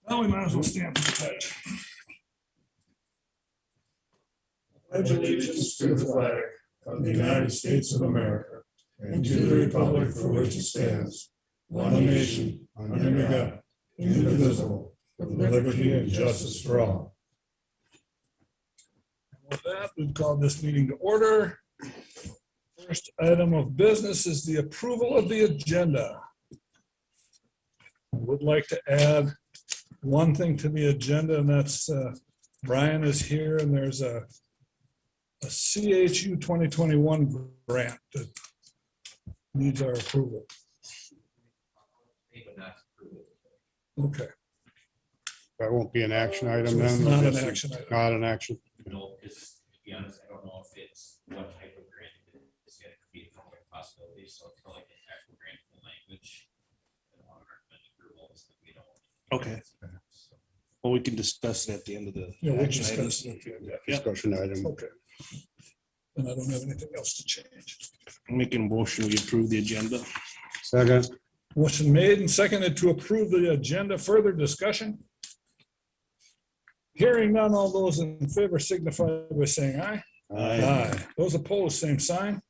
Well, we might as well stand for the pledge. Pledge allegiance to the flag of the United States of America and to the republic for which it stands, one nation, under God, indivisible, with liberty and justice for all. With that, we've called this meeting to order. First item of business is the approval of the agenda. I would like to add one thing to the agenda, and that's Brian is here, and there's a CHU 2021 grant that needs our approval. Okay. That won't be an action item So it's then? not an action item. Not an action. No, because to be honest, I don't know if it's what type of grant it is going to be from possibilities. So until I get the actual grant language, I don't recommend approvals that we don't. Okay. Well, we can discuss it at the end of the Yeah, we'll action discuss items. it. Yeah. Discussion item. Okay. And I don't have anything else to change. Making a motion, we approve the agenda. Second. Motion made and seconded to approve the agenda. Further discussion? Hearing none, all those in favor signify by saying aye. Aye. Those opposed, same sign.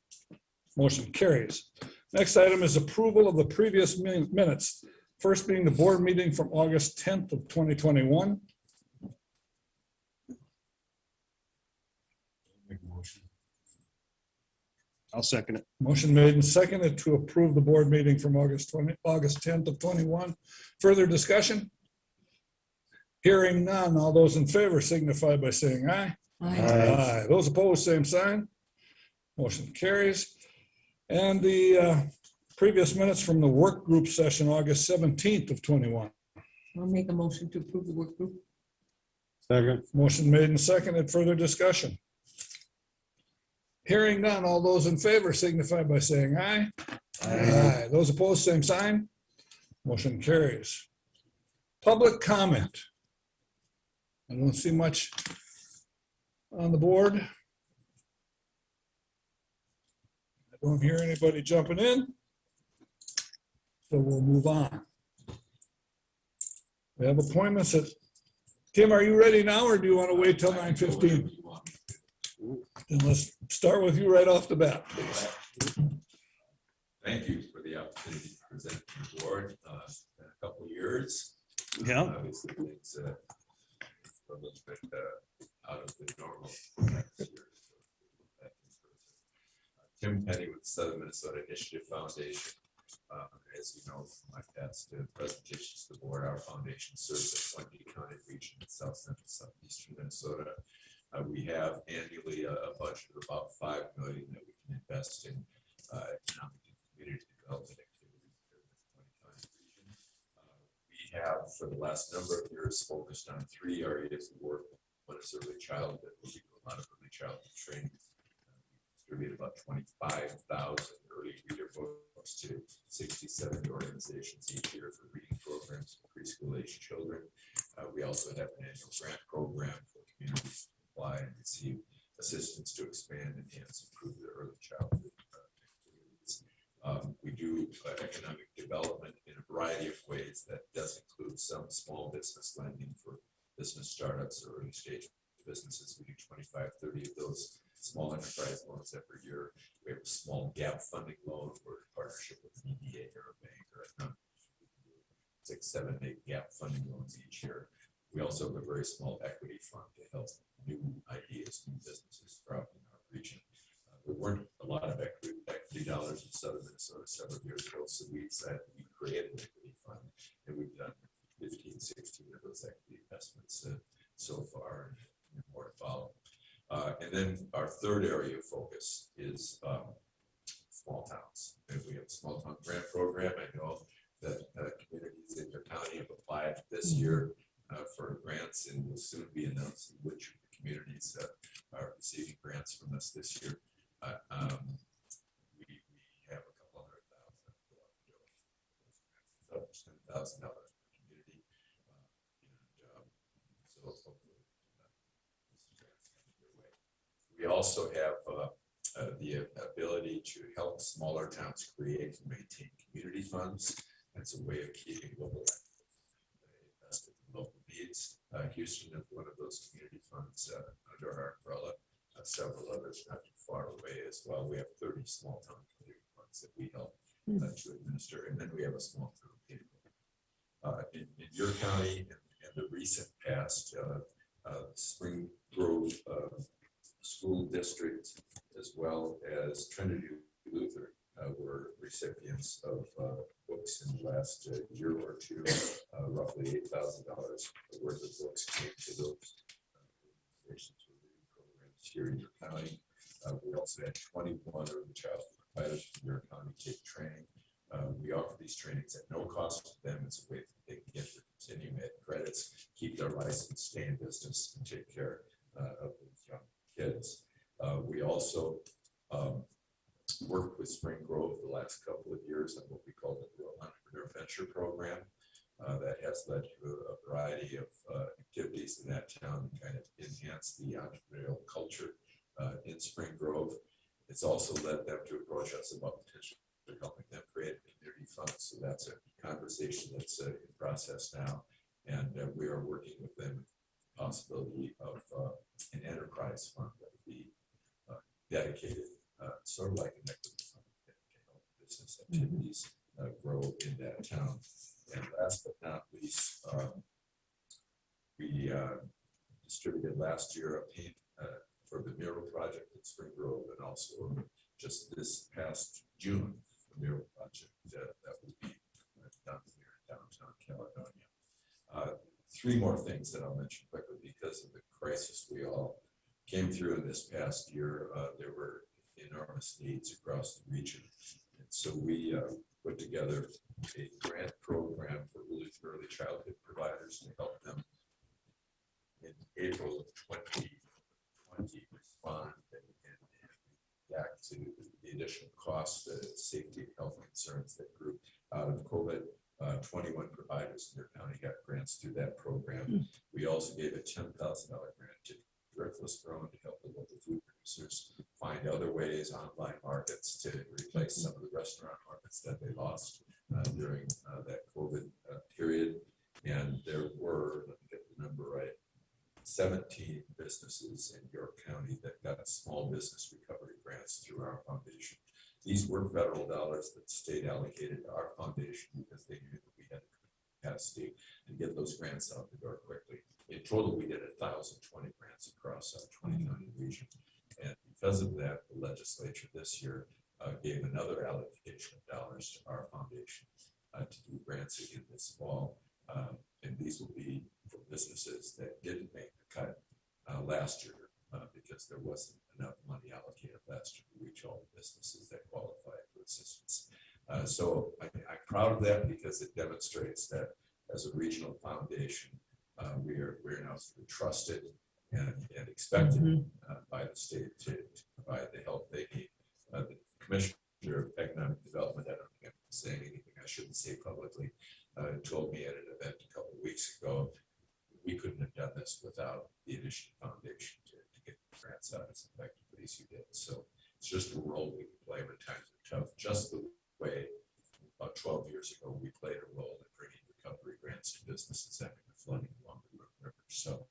Motion carries. Next item is approval of the previous minutes. First being the board meeting from August 10th of 2021. I'll second it. Motion made and seconded to approve the board meeting from August 10th of 21. Further discussion? Hearing none, all those in favor signify by saying aye. Aye. Those opposed, same sign. Motion carries. And the previous minutes from the work group session, August 17th of 21. I'll make a motion to approve the work group. Second. Motion made and seconded. Further discussion? Hearing none, all those in favor signify by saying aye. Aye. Those opposed, same sign. Motion carries. Public comment. I don't see much on the board. I don't hear anybody jumping in. So we'll move on. We have appointments at, Tim, are you ready now or do you want to wait till 9:15? And let's start with you right off the bat, please. Thank you for the opportunity to present to the board. It's been a couple of years. Yeah. Obviously, things are a little bit out of the normal. Tim Penny with the Southern Minnesota Initiative Foundation. As you know from my past presentations to the board, our foundation serves the 20 county region in south central southeastern Minnesota. We have annually a budget of about $5 million that we can invest in economic and community development activities in the 20 county region. We have, for the last number of years, focused on 3 areas of work. One is early childhood, where we do a lot of early childhood training. We distribute about 25,000 early reader books to 60-70 organizations each year for reading programs for preschool age children. We also have an annual grant program for communities apply and receive assistance to expand, enhance, improve their early childhood activities. We do economic development in a variety of ways. That does include some small business lending for business startups or early stage businesses. We do 25-30 of those small enterprise loans every year. We have a small gap funding loan. We're in partnership with an EDA or a bank or a 6, 7, 8 gap funding loans each year. We also have a very small equity fund to help new ideas, new businesses throughout our region. There weren't a lot of equity dollars in southern Minnesota several years ago, so we decided we created an equity fund, and we've done 15, 16 of those equity investments so far, and more to follow. And then our third area of focus is small towns. And we have a small town grant program. I know that communities in your county have applied this year for grants, and will soon be announcing which of the communities are receiving grants from us this year. We have a couple $100,000 $10,000 per community, and so hopefully we also have the ability to help smaller towns create and maintain community funds. That's a way of keeping local invested in local needs. Houston is one of those community funds under our umbrella. Several others not too far away as well. We have 30 small town community funds that we help to administer, and then we have a small town people. In your county, in the recent past, Spring Grove School District, as well as Trinity Lutheran, were recipients of books in the last year or two. Roughly $8,000 worth of books came to those organizations with reading programs here in your county. We also had 21 early childhood providers from your county take training. We offer these trainings at no cost to them. It's a way that they can get their continuing ed credits, keep their license, stay in business, and take care of these young kids. We also worked with Spring Grove the last couple of years on what we call the Rural Entrepreneur Venture Program. That has led to a variety of activities in that town to kind of enhance the entrepreneurial culture in Spring Grove. It's also led them to approach us about potentially helping them create a community fund. So that's a conversation that's in process now. And we are working with them with the possibility of an enterprise fund that would be dedicated, sort of like an equity fund that can help business activities grow in that town. And last but not least, we distributed last year a paint for the mural project in Spring Grove, and also just this past June, the mural project that will be done here in downtown Caledonia. Three more things that I'll mention quickly because of the crisis we all came through in this past year. There were enormous needs across the region. And so we put together a grant program for early childhood providers to help them in April of 2020 respond and react to the additional costs, the safety and health concerns that grew out of COVID. 21 providers in their county got grants through that program. We also gave a $10,000 grant to Thriftless Grown to help the local food producers find other ways, online markets, to replace some of the restaurant markets that they lost during that COVID period. And there were, let me get the number right, 17 businesses in York County that got small business recovery grants through our foundation. These were federal dollars that the state allocated to our foundation because they knew that we had the capacity to get those grants out the door quickly. In total, we did 1,020 grants across our 20-county region. And because of that, the legislature this year gave another allocation of dollars to our foundation to do grants again this fall. And these will be for businesses that didn't make the cut last year because there wasn't enough money allocated last year to reach all the businesses that qualified for assistance. So I'm proud of that because it demonstrates that as a regional foundation, we're now sort of trusted and expected by the state to provide the help they need. The Commissioner of Economic Development, I don't think I'm saying anything I shouldn't say publicly, told me at an event a couple of weeks ago, we couldn't have done this without the Initiative Foundation to get the grants out as effectively as you did. So it's just a role we can play when times are tough, just the way about 12 years ago we played a role in bringing recovery grants to businesses after the flooding along the river. So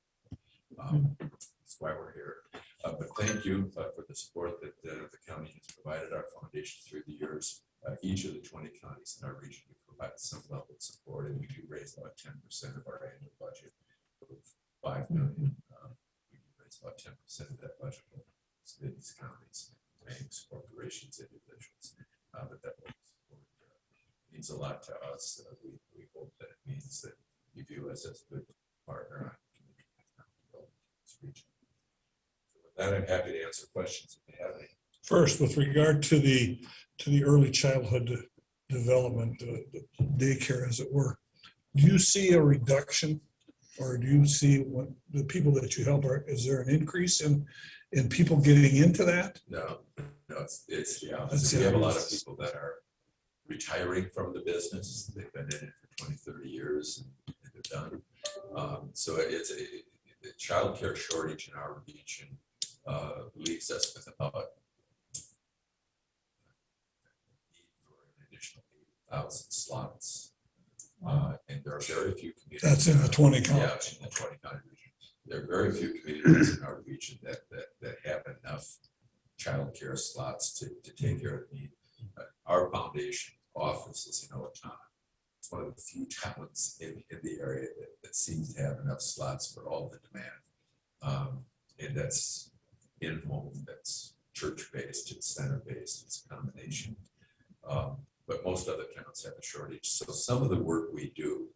that's why we're here. But thank you for the support that the county has provided our foundation through the years. Each of the 20 counties in our region we provide some level of support, and we do raise about 10% of our annual budget of $5 million. We do raise about 10% of that budget for cities, counties, banks, corporations, individuals. But that support means a lot to us. We hope that it means that you view us as a good partner on community economic development in this region. So with that, I'm happy to answer questions if you have any. First, with regard to the early childhood development, the daycare, as it were, do you see a reduction, or do you see what the people that you help is there an increase in people getting into that? No, it's the opposite. We have a lot of people that are retiring from the business. They've been in it for 20, 30 years and they're done. So it's the childcare shortage in our region leaves us with about need for an additional 8,000 slots And there are very few communities. That's in the 20 Yeah, counties. in the 20 county region. There are very few communities in our region that have enough childcare slots to take care of the need. Our foundation office is in Owatonna. It's one of the few towns in the area that seems to have enough slots for all the demand. And that's in-home, that's church-based, it's center-based, it's a combination. But most other towns have a shortage. So some of the work we do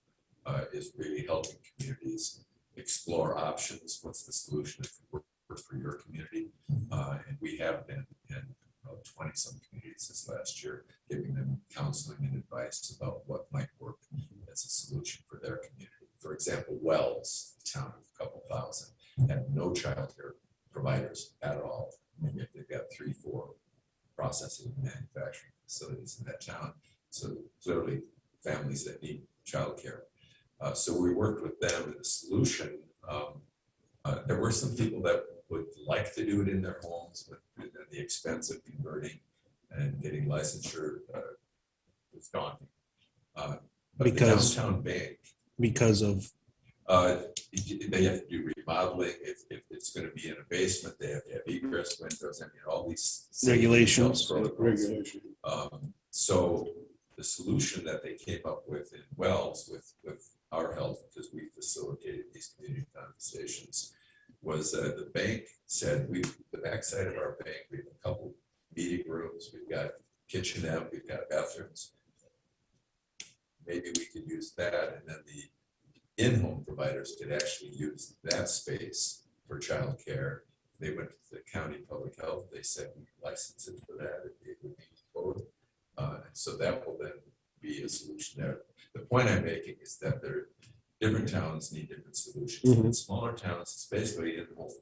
is really helping communities explore options. What's the solution that can work for your community? And we have been in 20 some communities this last year, giving them counseling and advice about what might work as a solution for their community. For example, Wells, a town of a couple thousand, have no childcare providers at all. And yet they've got 3-4 processing and manufacturing facilities in that town. So clearly families that need childcare. So we worked with them and the solution. There were some people that would like to do it in their homes, but the expense of converting and getting licensure was daunting. But Because- the downtown bank, because of, they have to do remodeling. If it's going to be in a basement, they have to have egress windows. I mean, all these safety Regulations. protocols. Regulation. So the solution that they came up with in Wells with our help, because we facilitated these community conversations, was the bank said, the backside of our bank, we have a couple meeting rooms, we've got kitchenette, we've got bathrooms. Maybe we could use that, and then the in-home providers could actually use that space for childcare. They went to the county public health, they said we license it for that, it would be code. And so that will then be a solution there. The point I'm making is that different towns need different solutions. Mhm. In smaller towns, it's basically in-home,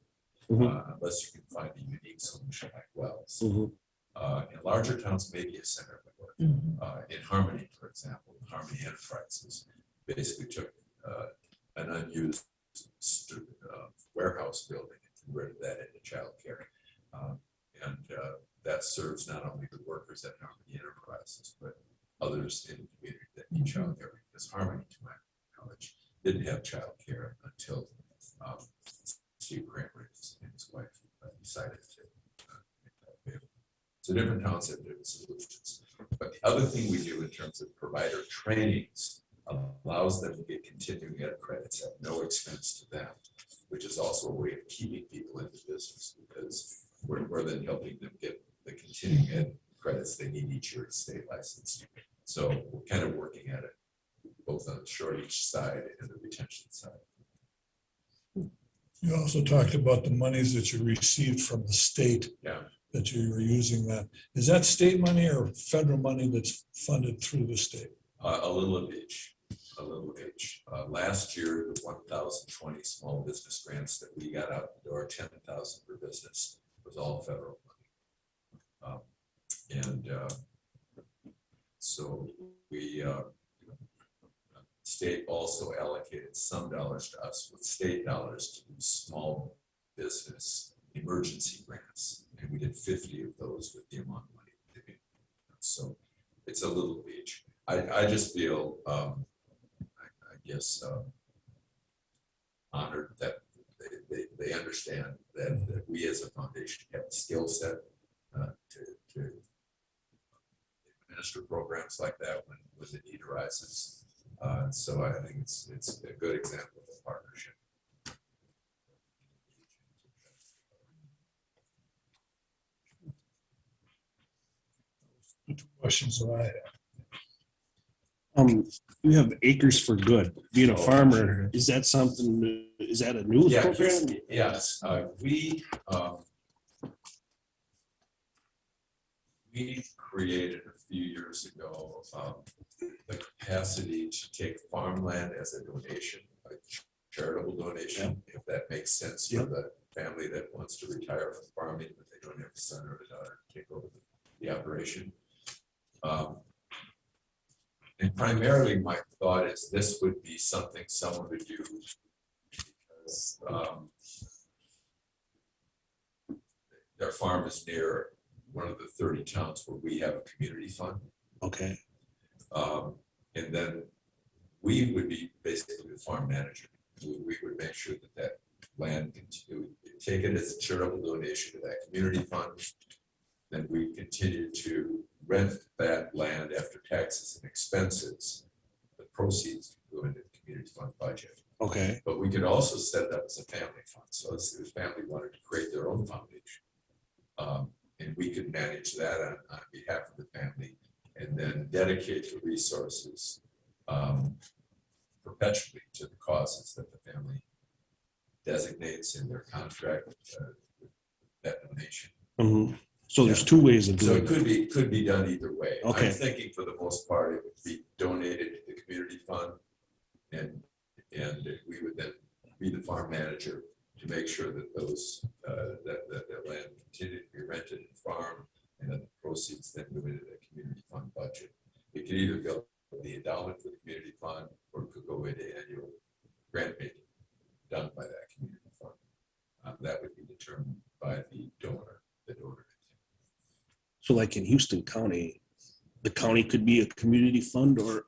Mhm. unless you can find a unique solution like Wells. Mhm. In larger towns, maybe a center would work. In Harmony, for example, Harmony Enterprises basically took an unused warehouse building and converted that into childcare. And that serves not only the workers at Harmony Enterprises, but others in the community that need childcare. Because Harmony, to my knowledge, didn't have childcare until Steve Kramer and his wife decided to make that available. So different towns have different solutions. But the other thing we do in terms of provider trainings allows them to get continuing ed credits at no expense to them, which is also a way of keeping people in the business, because we're then helping them get the continuing ed credits they need each year to stay licensed. So we're kind of working at it both on the shortage side and the retention side. You also talked about the monies that you received from the state, Yeah. that you were using that. Is that state money or federal money that's funded through the state? A little of each, a little of each. Last year, the 1,020 small business grants that we got out the door, 10,000 per business, was all federal money. So we, state also allocated some dollars to us with state dollars to do small business emergency grants. And we did 50 of those with the amount of money. So it's a little of each. I just feel, I guess, honored that they understand that we as a foundation have the skill set to administer programs like that when the need arises. So I think it's a good example of a partnership. Two questions that I have. You have Acres for Good, being a farmer, is that something, is that a new Yeah, program? yes, we created a few years ago the capacity to take farmland as a donation, a charitable donation, if that makes sense for the family that wants to retire from farming, but they don't have a son or a daughter to take over the operation. And primarily my thought is this would be something someone would do because their farm is near one of the 30 towns where we have a community fund. Okay, And then we would be basically the farm manager. We would make sure that that land, we would take it as a charitable donation to that community fund. Then we continue to rent that land after taxes and expenses. The proceeds go into the community fund budget. Okay, But we could also set it up as a family fund. So let's say the family wanted to create their own foundation. And we could manage that on behalf of the family and then dedicate the resources perpetually to the causes that the family designates in their contract with that donation. mhm. So there's two ways of So doing it it. could be done either way. Okay. I'm thinking for the most part, it would be donated to the community fund. And we would then be the farm manager to make sure that those, that land continue to be rented and farmed, and that the proceeds then go into the community fund budget. It could either go to the endowment for the community fund, or it could go into annual grant making done by that community fund. That would be determined by the donor. So like in Houston County, the county could be a community fund or,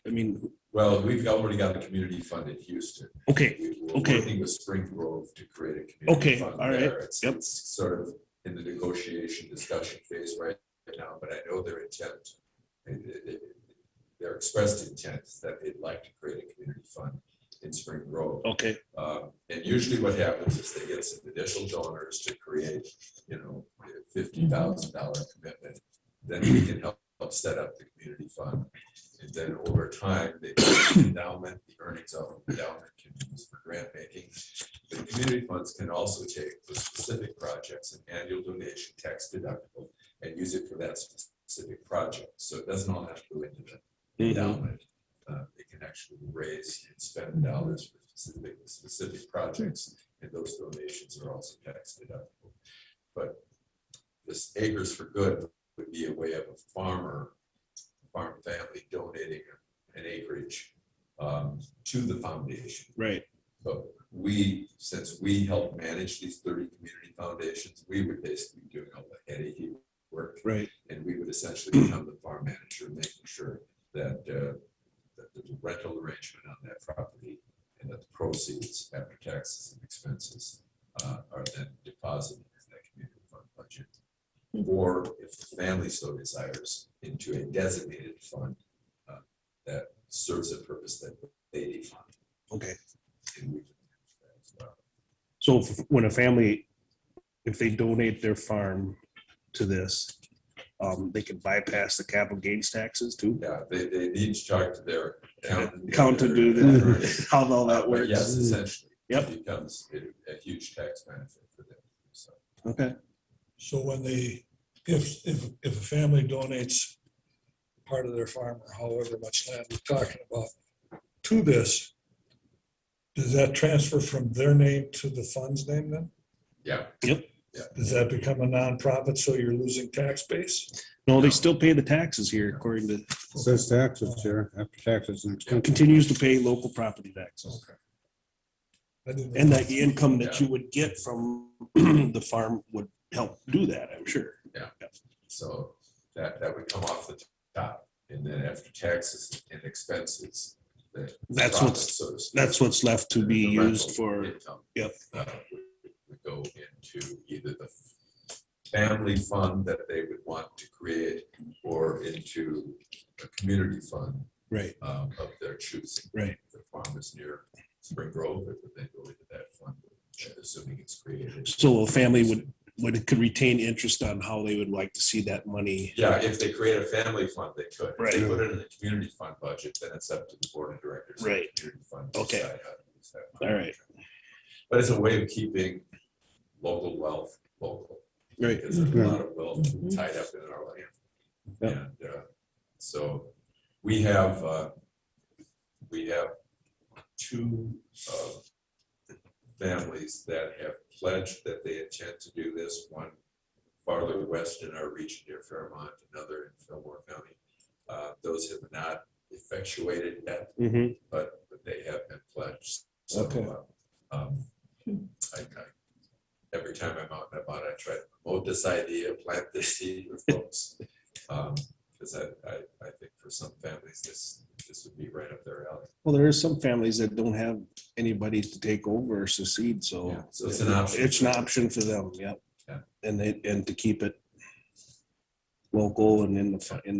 I mean, Well, we've already got a community fund in Houston. okay, We're okay. working with Spring Grove to create a community Okay, fund all right, there. It's yep. sort of in the negotiation discussion phase right now, but I know their intent. Their expressed intent is that they'd like to create a community fund in Spring Grove. Okay, And usually what happens is they get some initial donors to create, $50,000 commitment. Then we can help set up the community fund. And then over time, the endowment, the earnings of the endowment can be used for grant making. The community funds can also take for specific projects, an annual donation, tax deductible, and use it for that specific project. So it doesn't all have to go into the endowment. They can actually raise and spend dollars for specific projects, and those donations are also tax deductible. But this Acres for Good would be a way of a farm family donating an acreage to the foundation. right, But since we help manage these 30 community foundations, we would basically be doing all the heady work. right. And we would essentially become the farm manager, making sure that there's a rental arrangement on that property and that the proceeds after taxes and expenses are then deposited in that community fund budget. Or if the family so desires, into a designated fund that serves a purpose that they define. Okay. And we can manage that as well. So when a family, if they donate their farm to this, they can bypass the capital gains taxes too? Yeah, they need to talk to their accountant. Count to do that, how all that But works. yes, essentially. Yep. It becomes a huge tax benefit for them. So, Okay, So when if a family donates part of their farm or however much land we're talking about to this, does that transfer from their name to the fund's name then? yeah, Does that become a nonprofit, so you're losing tax base? no, they still pay the taxes here according to, Says taxes here, after taxes and expenses. continues to pay local property taxes. I didn't know. And that the income that you would get from the farm would help do that, I'm sure. so that would come off the top. And then after taxes and expenses. the That's profit, what's- so to speak, That's what's left to be the rental used for, income, yep. Would go into either the family fund that they would want to create or into a community fund right, of their choosing. right. If the farm is near Spring Grove, it would then go into that fund, assuming it's created. So a family could retain interest on how they would like to see that money. Yeah, if they create a family fund, they could. If Right. they put it in the community fund budget, then it's up to the board of directors. of the Right. community fund to Okay. decide how to use that money. All right, But it's a way of keeping local wealth local. right. Because there's a lot of wealth tied up in our land. Yep. And so we have two families that have pledged that they intend to do this, one farther west in our region near Fairmont, another in Fillmore County. Those have not effectuated yet, Mhm. but they have been pledged. So Okay. every time I'm out and about, I try to promote this idea, plant this seed with folks. Because I think for some families, this this would be right up their alley. Well, there is some families that don't have anybody to take over or succeed, so. Yeah, so it's an option. It's an option for them, yep. Yeah. And to keep it local and in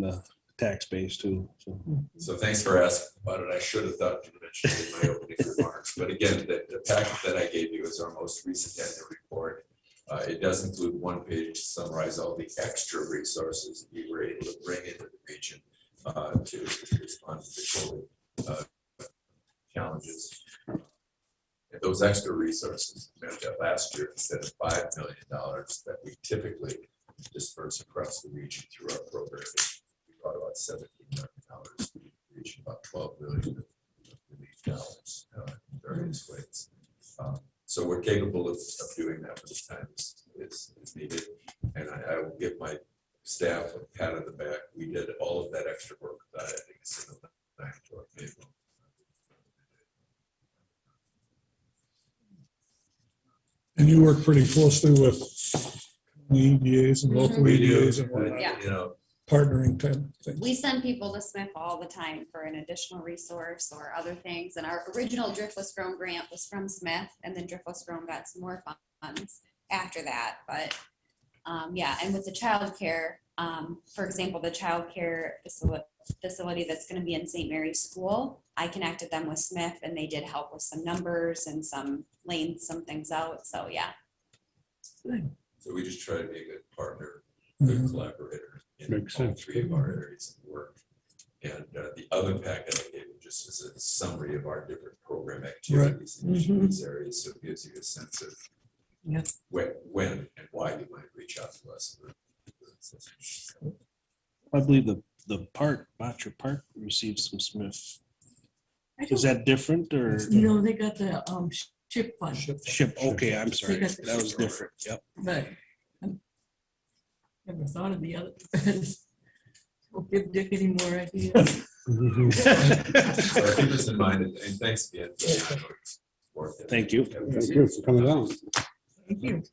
the tax base too, so. So thanks for asking about it. I should have thought you mentioned it in my opening remarks, but again, the packet that I gave you is our most recent annual report. It does include one page to summarize all the extra resources we were able to bring into the region to respond to the COVID challenges. And those extra resources meant that last year, instead of $5 million that we typically disperse across the region through our program, we brought about $17 million, reaching about $12 million of relief dollars in various ways. So we're capable of doing that when the time is needed. And I will give my staff a pat on the back. We did all of that extra work without adding a single dime to our payroll. And you work pretty closely with the EDAs and local We do, EDAs and whatnot, Yeah. you know, partnering type of things. We send people to Smith all the time for an additional resource or other things. And our original Driftless Grown grant was from Smith, and then Driftless Grown got some more funds after that. But yeah, and with the childcare, for example, the childcare facility that's going to be in St. Mary's School, I connected them with Smith, and they did help with some numbers and some laying some things out. So yeah. so we just try to be a good partner, good Mhm. collaborator in Makes all sense. three of our areas of work. And the other packet I gave you just as a summary of our different program activities in each of these areas, so it gives you a sense of Yep. when and why you might reach out to us. I believe the park, Butcher Park receives some Smith. Is that different or No, they got the chip fund, ship? Okay, I'm sorry. got the That was ship. different. Yep. but I never thought of the other. Don't give Dick any more ideas. So I keep this in mind, and thanks again for the ongoing work. that Thank you. Thank you for coming down. Thank you.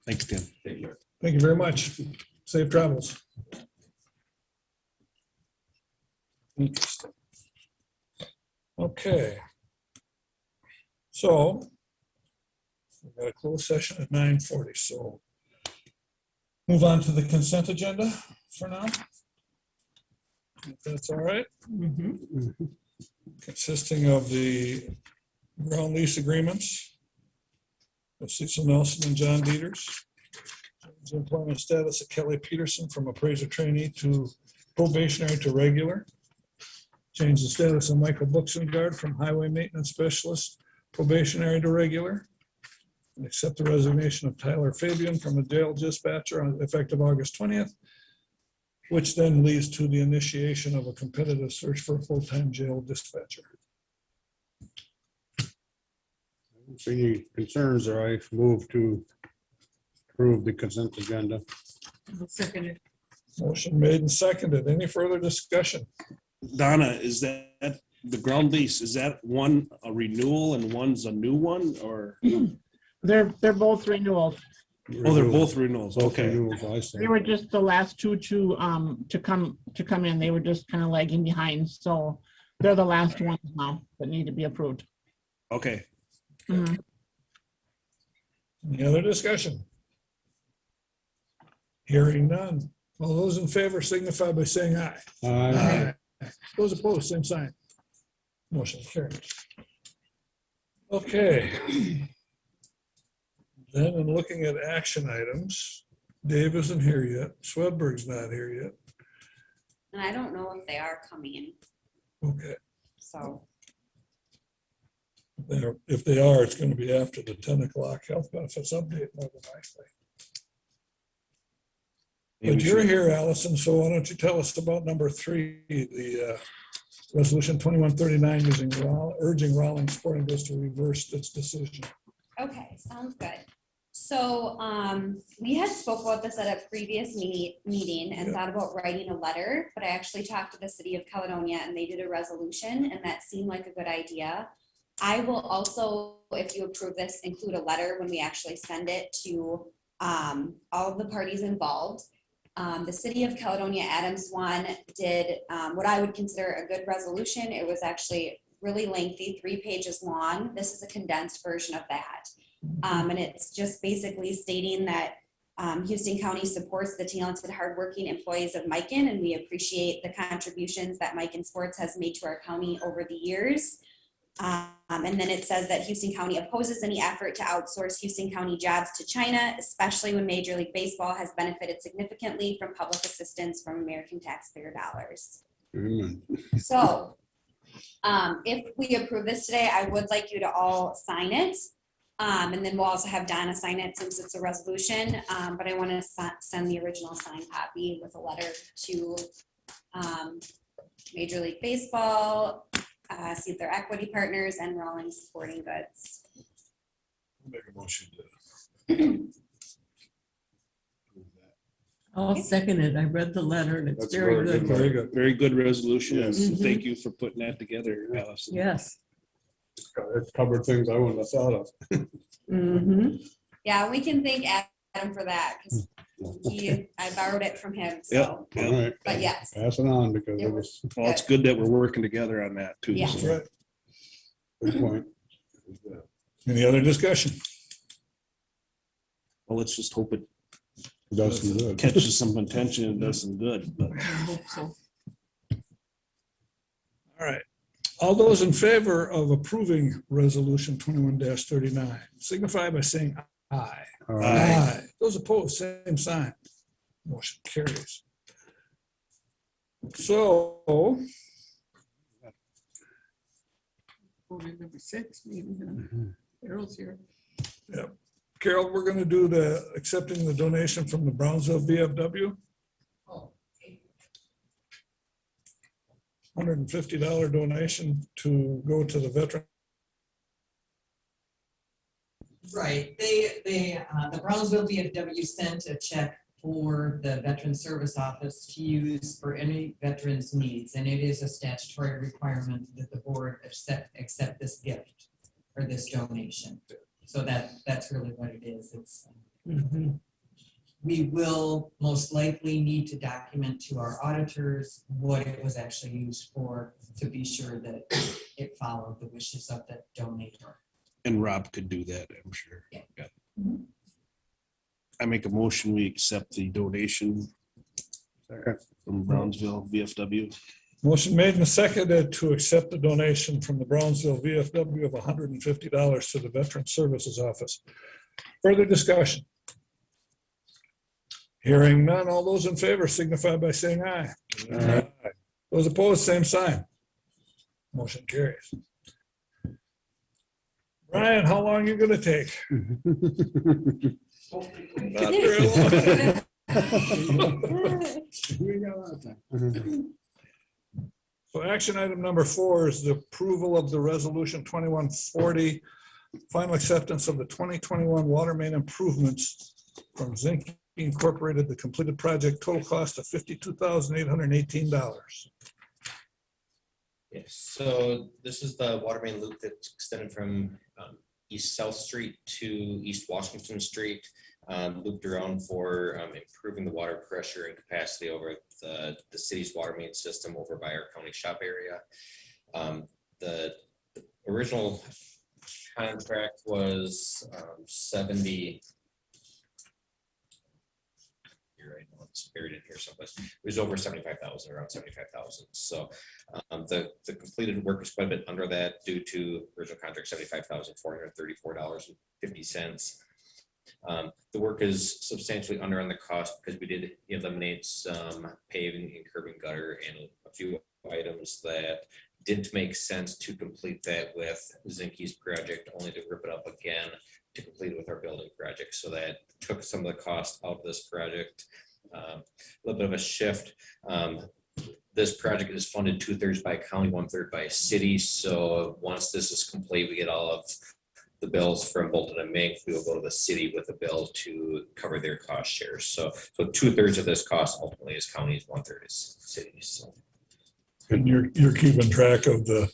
Thanks, Tim. Take care. Thank you very much. Safe travels. Interesting. Okay. So we've got a closed session at 9:40, so move on to the consent agenda for now. If that's all right, Mhm. consisting of the ground lease agreements with Cecil Nelson and John Dieters. Change the employment status of Kelly Peterson from appraiser trainee to probationary to regular. Change the status of Michael Buxengard from highway maintenance specialist probationary to regular. And accept the resignation of Tyler Fabian from a jail dispatcher effective August 20th, which then leads to the initiation of a competitive search for a full-time jail dispatcher. See any concerns, or I move to approve the consent agenda. I'll second it. Motion made and seconded. Any further discussion? Donna, is that the ground lease? Is that one a renewal and one's a new one or? They're both renewals. Oh, they're both renewals. Both Okay. renewals, I say. They were just the last two to come in. They were just kind of lagging behind. So they're the last ones now that need to be approved. Okay. Mhm. Any other discussion? Hearing none. All those in favor signify by saying aye. Aye. Those opposed, same sign. Motion carries. Okay. Then in looking at action items, Dave isn't here yet. Swedberg's not here yet. And I don't know if they are coming, Okay. so. If they are, it's going to be after the 10 o'clock health benefits update, more than likely. But you're here, Allison, so why don't you tell us about number 3, the resolution 2139 urging Rawlings Sporting Goods to reverse its decision. Okay, sounds good. So we had spoke about this at a previous meeting and thought about writing a letter, but I actually talked to the city of Caledonia and they did a resolution and that seemed like a good idea. I will also, if you approve this, include a letter when we actually send it to all of the parties involved. The city of Caledonia Adams one did what I would consider a good resolution. It was actually really lengthy, 3 pages long. This is a condensed version of that. And it's just basically stating that Houston County supports the talented, hardworking employees of Mikan, and we appreciate the contributions that Mikan Sports has made to our county over the years. And then it says that Houston County opposes any effort to outsource Houston County jobs to China, especially when Major League Baseball has benefited significantly from public assistance from American taxpayer dollars. Amen. So if we approve this today, I would like you to all sign it. And then we'll also have Donna sign it since it's a resolution. But I want to send the original signed copy with a letter to Major League Baseball, see their equity partners, and Rawlings Sporting Goods. Make a motion to. I'll second it. I read the letter and it's That's very very good. good. Very good. Very good resolution. Yes. and Thank you for putting that together, Allison. Yes. It covered things I wouldn't have thought of. Mm-hmm. Yeah, we can thank Adam for that because I borrowed it from him. Yep. So, All right, but yes, pass it on because It it was Well, it's good that we're working together on that too. Yeah. That's so. right. a good point. Any other discussion? Well, let's just hope it Does some good. catches some attention and does some good. But I hope so. All right. All those in favor of approving resolution 21-39 signify by saying aye. All right. Those opposed, same sign. Motion carries. So, Voted number 6, maybe. Huh? Carol's here. Carol, we're going to do the accepting the donation from the Brownsville VFW. $150 donation to go to the veteran. Right, the Brownsville VFW sent a check for the Veteran Service Office to use for any veterans' needs, and it is a statutory requirement that the board accept this gift or this donation. So that's really what it is. It's, Mhm. we will most likely need to document to our auditors what it was actually used for to be sure that it followed the wishes of the donor. And Rob could do that, I'm sure. Yeah. I make a motion, we accept the donation Second. from Brownsville VFW. Motion made and seconded to accept the donation from the Brownsville VFW of $150 to the Veteran Services Office. Further discussion? Hearing none, all those in favor signify by saying aye. Aye. Those opposed, same sign. Motion carries. Brian, how long you gonna take? Not very long. We got a lot of time. So action item number 4 is the approval of the resolution 2140, final acceptance of the 2021 water main improvements from Zinc Incorporated, the completed project, total cost of $52,818. Yes, so this is the water main loop that's extended from East South Street to East Washington Street, looped around for improving the water pressure and capacity over the city's water main system over by our county shop area. The original contract was 70. I know it's buried in here someplace. It was over 75,000, around 75,000. So the completed work is quite a bit under that due to original contract $75,434.50. The work is substantially under on the cost because we did eliminate some paving and curb and gutter and a few items that didn't make sense to complete that with Zinke's project, only to rip it up again to complete it with our building project. So that took some of the cost out of this project. A little bit of a shift. This project is funded 2/3 by county, 1/3 by city. So once this is complete, we get all of the bills from Bolton and Mink. We will go to the city with a bill to cover their cost shares. So 2/3 of this cost ultimately is counties, 1/3 is cities. So. And you're keeping track of the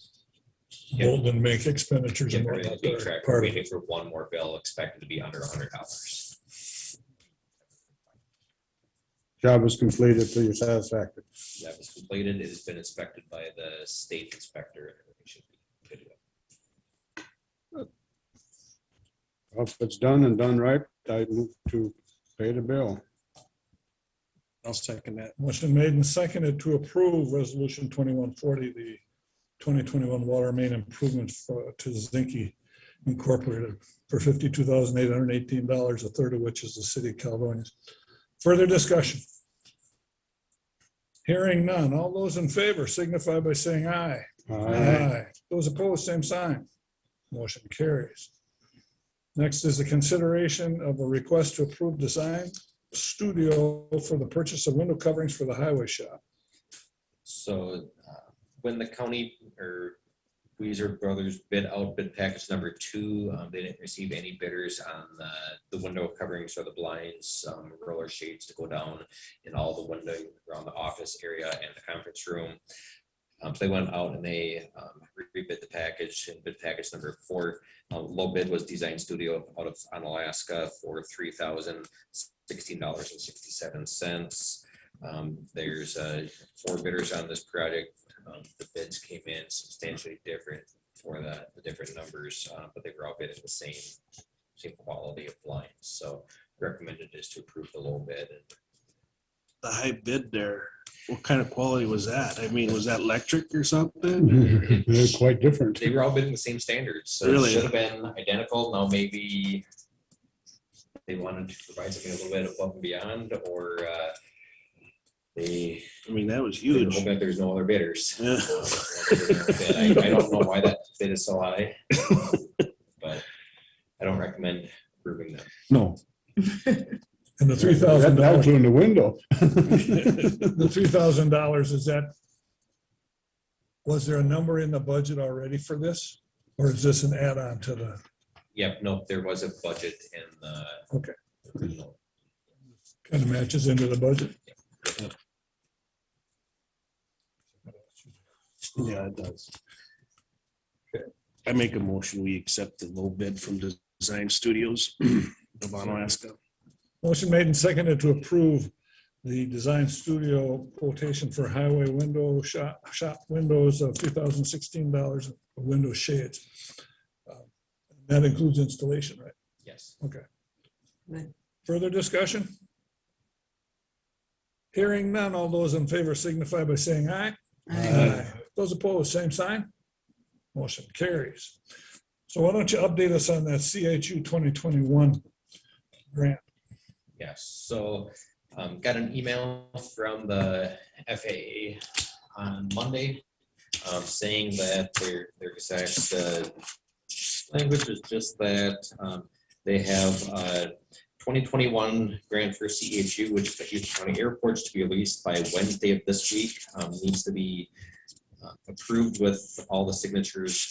Yep. Bolton and Mink expenditures and Everything's whatnot. being that are tracked. We're part of it. waiting for one more bill expected to be under $100. Job was completed to your satisfaction. That was completed. It has been inspected by the state inspector. Everything should be good to go. Well, if it's done and done right, I move to pay the bill. I'll second that. Motion made and seconded to approve resolution 2140, the 2021 water main improvements to Zinke Incorporated for $52,818, a third of which is the city of Caledonia. Further discussion? Hearing none. All those in favor signify by saying aye. Aye. Those opposed, same sign. Motion carries. Next is the consideration of a request to approve design studio for the purchase of window coverings for the highway shop. So when the county or Weezer Brothers bid out bid package number 2, they didn't receive any bidders on the window coverings or the blinds, roller shades to go down in all the window around the office area and the conference room. So they went out and they rebid the package, and bid package number 4. Low bid was Design Studio out of Alaska for $3,016.67. There's 4 bidders on this project. The bids came in substantially different for the different numbers, but they were all bidding the same quality of blinds. So recommended is to approve the low bid. The high bid there, what kind of quality was that? I mean, was that electric or something? They're quite different. They were all bidding the same standards, so it Really? should have been identical. Now maybe they wanted to provide something a little bit above and beyond, or they I mean, that was they were huge. hoping that there's no other bidders. Yeah. I don't know why that bid is so high, but I don't recommend approving them. No. And the That was $3,000, in the window. the $3,000, is that, was there a number in the budget already for this? Or is this an add-on to the, Yep, no, there was a budget in the. Okay. original. kind of matches into the budget? Yeah, it does. I make a motion, we accept the low bid from Design Studios of Alaska. Motion made and seconded to approve the design studio quotation for highway window shop windows of $2,016 window shades. That includes installation, right? Yes. Okay. Good. Further discussion? Hearing none, all those in favor signify by saying aye. Those opposed, same sign. Motion carries. So why don't you update us on that CHU 2021 grant? Yes, so got an email from the FAA on Monday saying that their exact language is just that they have 2021 grant for CHU, which is the Houston County Airports, to be released by Wednesday of this week. Needs to be approved with all the signatures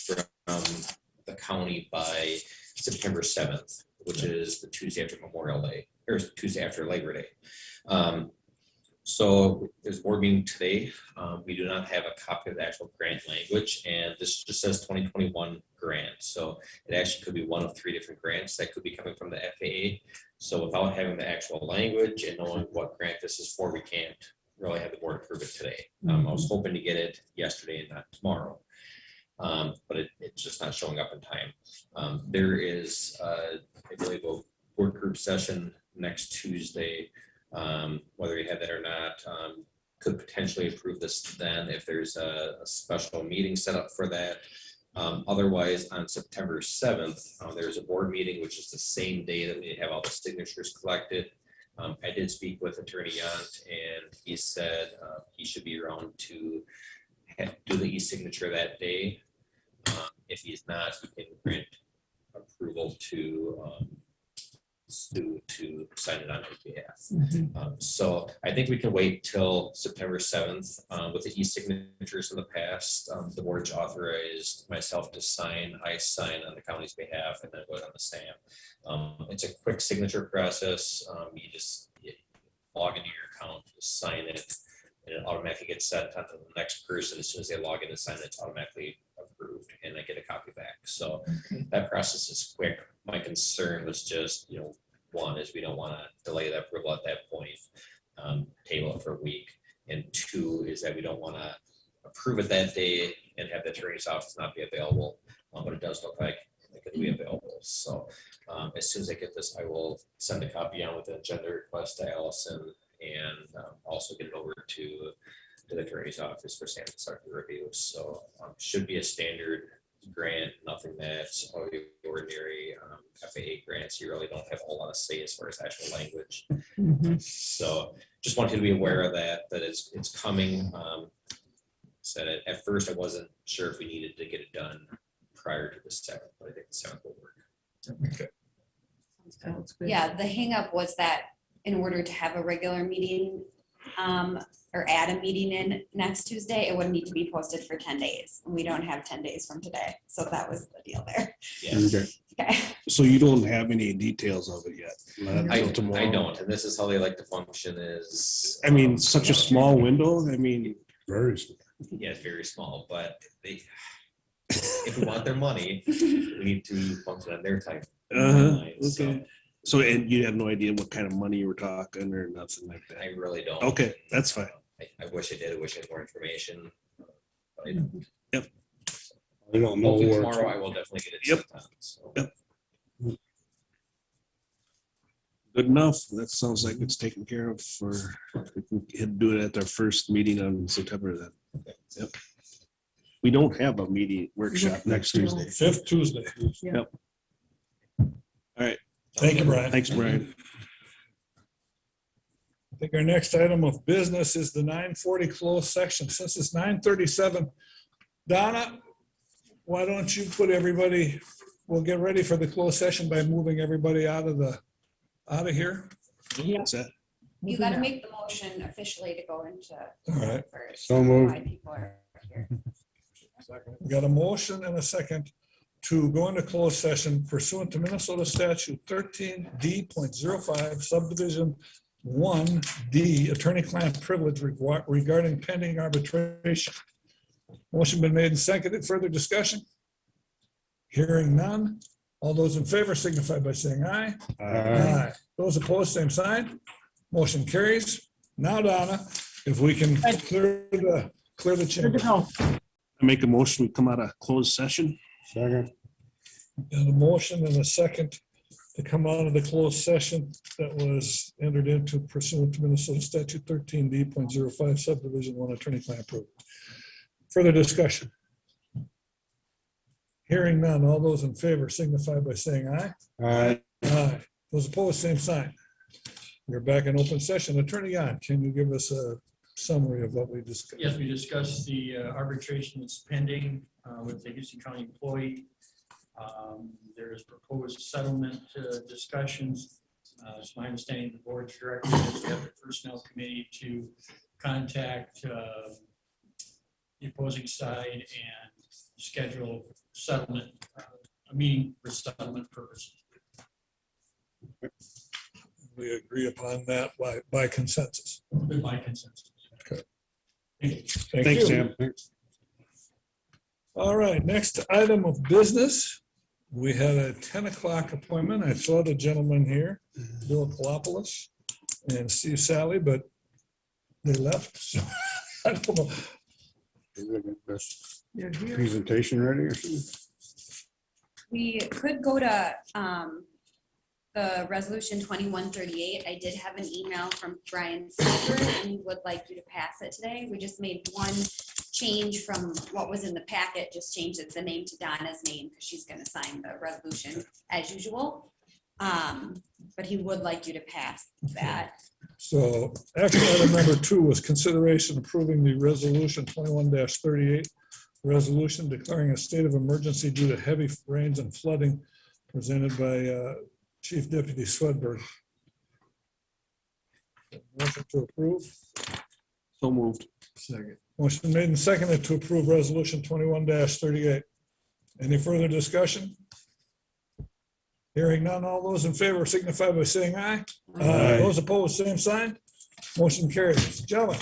from the county by September 7th, which is the Tuesday after Memorial Day, or Tuesday after Labor Day. So there's a board meeting today. We do not have a copy of the actual grant language, and this just says 2021 grant. So it actually could be one of 3 different grants that could be coming from the FAA. So without having the actual language and knowing what grant this is for, we can't really have the board approve it today. I was hoping to get it yesterday and not tomorrow. But it's just not showing up in time. There is, I believe, a work group session next Tuesday. Whether you have that or not, could potentially approve this then if there's a special meeting set up for that. Otherwise, on September 7th, there's a board meeting, which is the same day that we have all the signatures collected. I did speak with Attorney Yant, and he said he should be around to do the e-signature that day. If he's not, he can grant approval to Stu to sign it on his behalf. So I think we can wait till September 7th with the e-signatures in the past. The board's authorized myself to sign. I sign on the county's behalf and then vote on the stamp. It's a quick signature process. You just log into your account, sign it, and it automatically gets sent on to the next person. As soon as they log in and sign it, it's automatically approved and I get a copy back. So that process is quick. My concern was just, one is we don't want to delay that approval at that point. table it for a week. And two is that we don't want to approve it that day and have the attorney's office not be available. But it does look like it'll be available. So as soon as I get this, I will send a copy on with the agenda request to Allison and also get it over to the attorney's office for Sam to start the review. So should be a standard grant, nothing that's out of the ordinary. FAA grants, you really don't have a whole lot of say as far as actual language. So just wanted to be aware of that it's coming. Said it at first, I wasn't sure if we needed to get it done prior to the 7th, but I think the 7th will work. Sounds good. Yeah, the hangup was that in order to have a regular meeting, or add a meeting in next Tuesday, it would need to be posted for 10 days. We don't have 10 days from today. So that was the deal there. Yeah. Okay. Okay. So you don't have any details of it yet? Not until I tomorrow? don't, and this is how they like to function is. I mean, such a small window, I mean, Very small. Yeah, it's very small, but they, if we want their money, we need to function on their time. So okay. So, and you have no idea what kind of money you were talking or nothing like I that? really don't. Okay, that's fine. I wish I did. I wish I had more information. But I don't. I don't know Hopefully where. tomorrow I will definitely get it. Yep. sometime, so. Yep. Good enough. That sounds like it's taken care of for, we can do it at our first meeting on September then. Yep. We don't have a meeting workshop next Tuesday. 5th Tuesday. Yep. All right. Thank you, Brian. Thanks, Brian. I think our next item of business is the 9:40 closed section. Since it's 9:37, Donna, why don't you put everybody, we'll get ready for the closed session by moving everybody out of here. What's that? You gotta make the motion officially to go into. All right. first. So moved. Why people are here. We got a motion and a second to go into closed session pursuant to Minnesota statute 13D.05 subdivision 1D, attorney-client privilege regarding pending arbitration. Motion been made and seconded. Further discussion? Hearing none. All those in favor signify by saying aye. Aye. Those opposed, same sign. Motion carries. Now, Donna, if we can clear the Good to chamber. go. I make a motion, we come out of closed session. Second. And a motion and a second to come out of the closed session that was entered into pursuant to Minnesota statute 13D.05 subdivision 1 attorney-client privilege. Further discussion? Hearing none. All those in favor signify by saying aye. Aye. Aye. Those opposed, same sign. We're back in open session. Attorney Yon, can you give us a summary of what we discussed? Yes, we discussed the arbitration that's pending with the Houston County employee. There is proposed settlement discussions. It's my understanding the board's directive is to have the personnel committee to contact the opposing side and schedule settlement, a meeting for settlement purposes. We agree upon that by consensus. With my consensus. Okay. Thank you. you. Thanks, Sam. Thanks. All right, next item of business. We had a 10 o'clock appointment. I saw the gentleman here, Bill Kalopoulos and Steve Sally, but they left. So I don't know. They're here. Presentation ready or something? We could go to the resolution 2138. I did have an email from Brian Silver and he would like you to pass it today. We just made one change from what was in the packet, just changed the name to Donna's name because she's going to sign the resolution as usual. But he would like you to pass that. So action item number 2 was consideration approving the resolution 21-38, resolution declaring a state of emergency due to heavy rains and flooding presented by Chief Deputy Swedberg. Motion to approve. So moved. Second. Motion made and seconded to approve resolution 21-38. Any further discussion? Hearing none, all those in favor signify by saying aye. Aye. Those opposed, same sign. Motion carries. Gentlemen.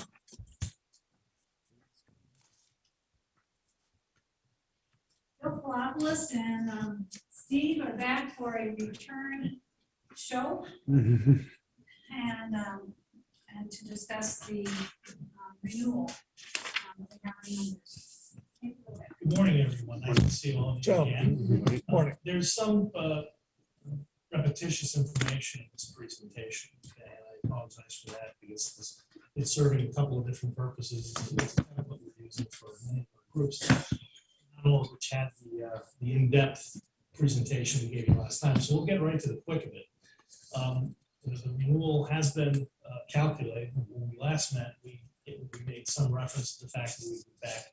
Bill Kalopoulos and Steve are back for a return show. And and to discuss the renewal. Regarding Good morning, everyone. Nice to see all of you Ciao. again. Morning. There's some repetitious information in this presentation, and I apologize for that because it's serving a couple of different purposes. It's kind of what we're using for many of our groups, not all of which had the in-depth presentation we gave you last time. So we'll get right to the quick of it. The renewal has been calculated. When we last met, we made some reference to the fact that we'd be back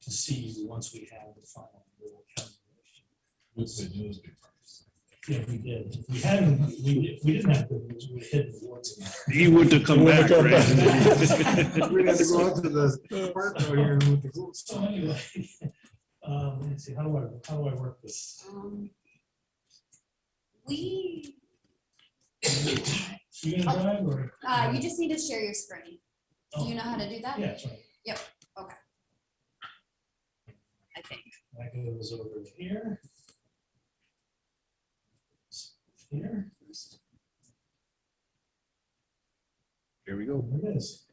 to see you once we have the final renewal calculation. Yeah, we did. If we hadn't, if we didn't have good news, we would have hit the awards. He wouldn't have come back, Wouldn't right? have We'd have to go out to the park out here and with the groups. So anyway, let's see, how do I work this? We, You gonna drive or? you just need to share your screen. Do you know how to do that? Yeah, that's right. I think. I goes over here. Here. Here we go. There it is.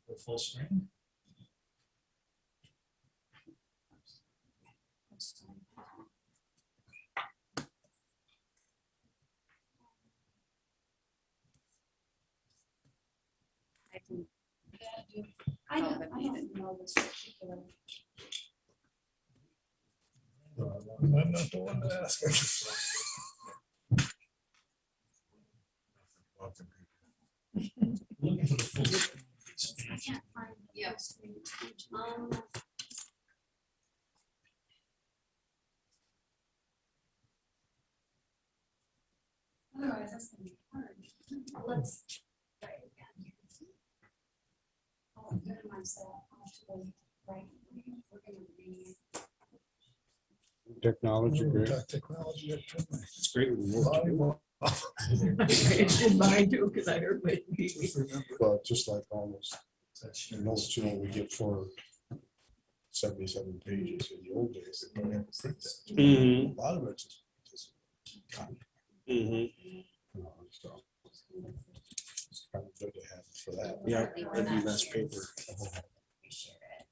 The full screen. I can. I don't know this particular. I'm not the one to ask. Looking for the full screen. I can't find. Yep. Otherwise, that's gonna be hard. Let's try it again. I'll minimize that. I'll have to go right. We're gonna be. Technology, great. Technology. It's great. when we work together. It's in mine too, because I heard my TV. But just like almost, most, we get for 77 pages in the old days. They don't have to print that. Mhm. A lot of it's just copy, Mhm. so it's kind of good to have for that. Yeah, that'd be less paper.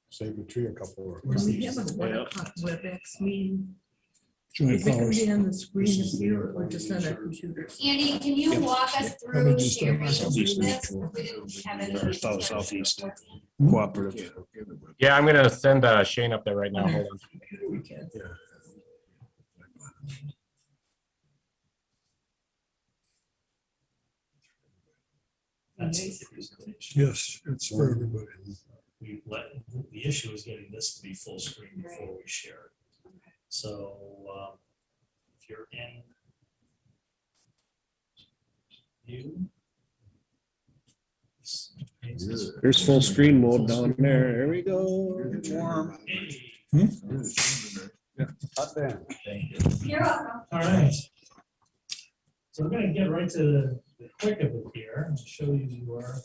Save the tree a couple of. We have a WebEx meeting. Joint Is it gonna powers. be on the screen here or just on our computer? Andy, can you walk us Probably through just sharing on this? Southeastern We didn't have any. Or Southeast Hmm? Cooperative. Yeah, I'm gonna send Shane up there right now. Hold on. Computer we can. That's the presentation. Yes, it's for everybody. The issue is getting this to be full screen before we share it. So if you're in view. There's full screen mode down there. There we go. Hey, Hot damn. You're welcome. all right. So we're gonna get right to the quick of it here and show you your.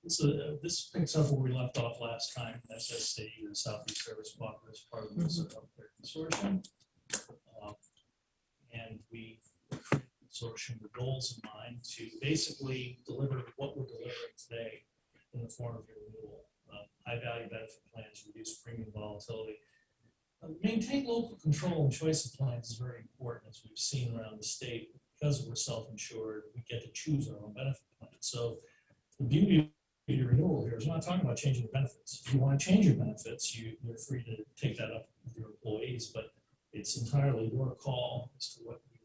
So this picks up where we left off last time, SSC, the Southeast Service Cooperative, part of this healthcare consortium. And we created the consortium with goals in mind to basically deliver what we're delivering today in the form of your renewal. High value benefit plans, reduce premium volatility. Maintain local control and choice of plans is very important, as we've seen around the state. Because we're self-insured, we get to choose our own benefit plan. So the beauty of your renewal here is we're not talking about changing the benefits. If you want to change your benefits, you're free to take that up with your employees, but it's entirely your call as to what you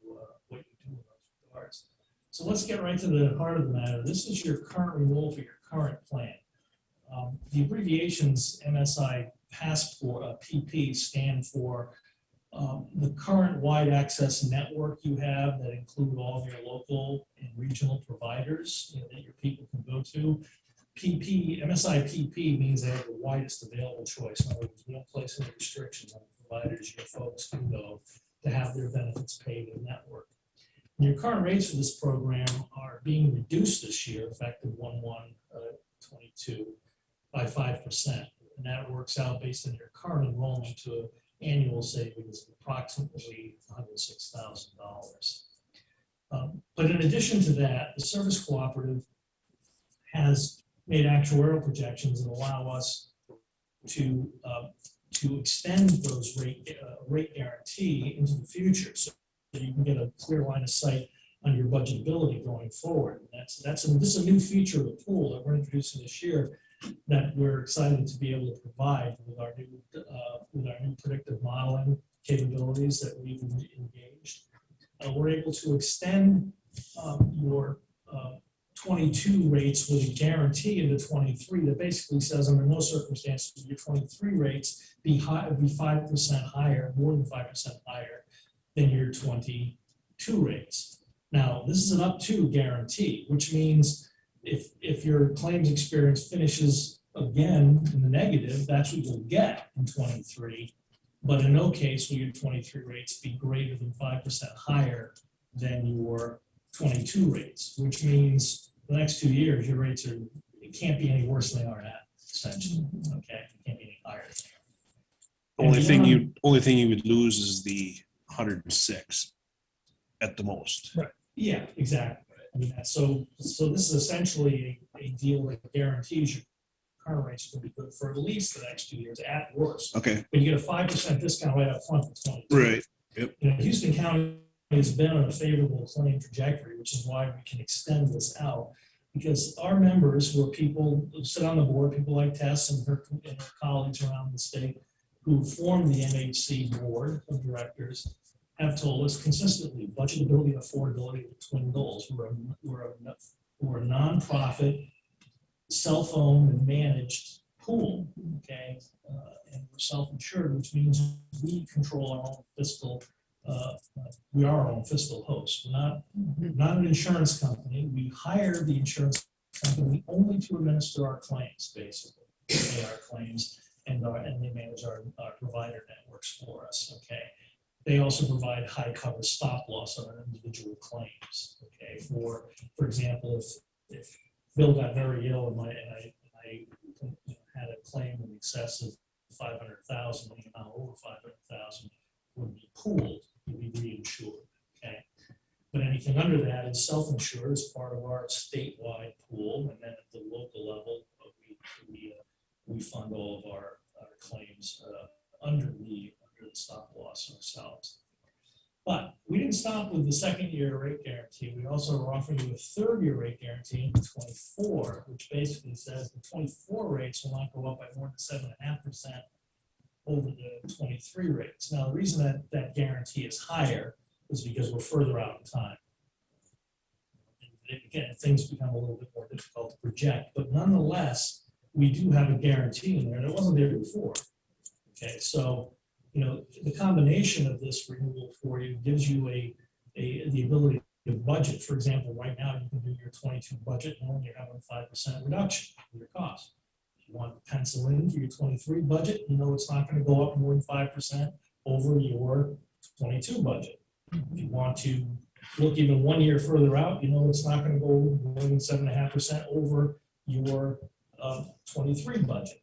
do in those regards. So let's get right to the heart of the matter. This is your current renewal for your current plan. The abbreviations MSI Passport, PP, stand for the current wide access network you have that include all of your local and regional providers that your people can go to. MSI PP means they have the widest available choice. In other words, we don't place any restrictions on the providers your folks can go to have their benefits paid in network. And your current rates for this program are being reduced this year, effective 1/1/22 by 5%. And that works out based on your current enrollment to annual savings of approximately $106,000. But in addition to that, the service cooperative has made actuarial projections that allow us to extend those rate guarantee into the future, so that you can get a clear line of sight on your budgetability going forward. And this is a new feature of the pool that we're introducing this year that we're excited to be able to provide with our new predictive modeling capabilities that we've engaged. We're able to extend your 22 rates with a guarantee into 23 that basically says under no circumstances will your 23 rates be 5% higher, more than 5% higher than your 22 rates. Now, this is an up to guarantee, which means if your claims experience finishes again in the negative, that's what you'll get in 23. But in no case will your 23 rates be greater than 5% higher than your 22 rates, which means the next 2 years, your rates it can't be any worse than they are now, essentially. Okay, it can't be any higher. Only thing you would lose is the 106 at the most. Right. Yeah, exactly. I mean, so this is essentially a deal that guarantees your current rates will be good for at least the next 2 years, at worst. Okay, But you get a 5% discount right up front for 22. right. Yep. You know, Houston County has been on a favorable claim trajectory, which is why we can extend this out. Because our members who are people who sit on the board, people like Tess and her colleagues around the state who form the MHC board of directors have told us consistently, budgetability and affordability are the twin goals. We're a nonprofit, self-owned and managed pool, okay? And we're self-insured, which means we control our own fiscal, we are our own fiscal host. We're not an insurance company. We hire the insurance company only to administer our claims, basically. They pay our claims and they manage our provider networks for us, okay? They also provide high cover stop loss on our individual claims, okay? For example, if Bill got very ill and I had a claim in excess of 500,000, the amount over 500,000 would be pooled, would be reinsured, okay? But anything under that is self-insured as part of our statewide pool, and then at the local level, we fund all of our claims under the stop loss ourselves. But we didn't stop with the second-year rate guarantee. We also are offering you a third-year rate guarantee in 24, which basically says the 24 rates will not go up by more than 7.5% over the 23 rates. Now, the reason that guarantee is higher is because we're further out in time. And again, things become a little bit more difficult to project, but nonetheless, we do have a guarantee in there that wasn't there before. Okay, so you know, the combination of this renewal for you gives you the ability to budget. For example, right now you can do your 22 budget and you're having a 5% reduction in your cost. If you want to pencil in for your 23 budget, you know it's not going to go up more than 5% over your 22 budget. If you want to look even 1 year further out, you know it's not going to go more than 7.5% over your 23 budget.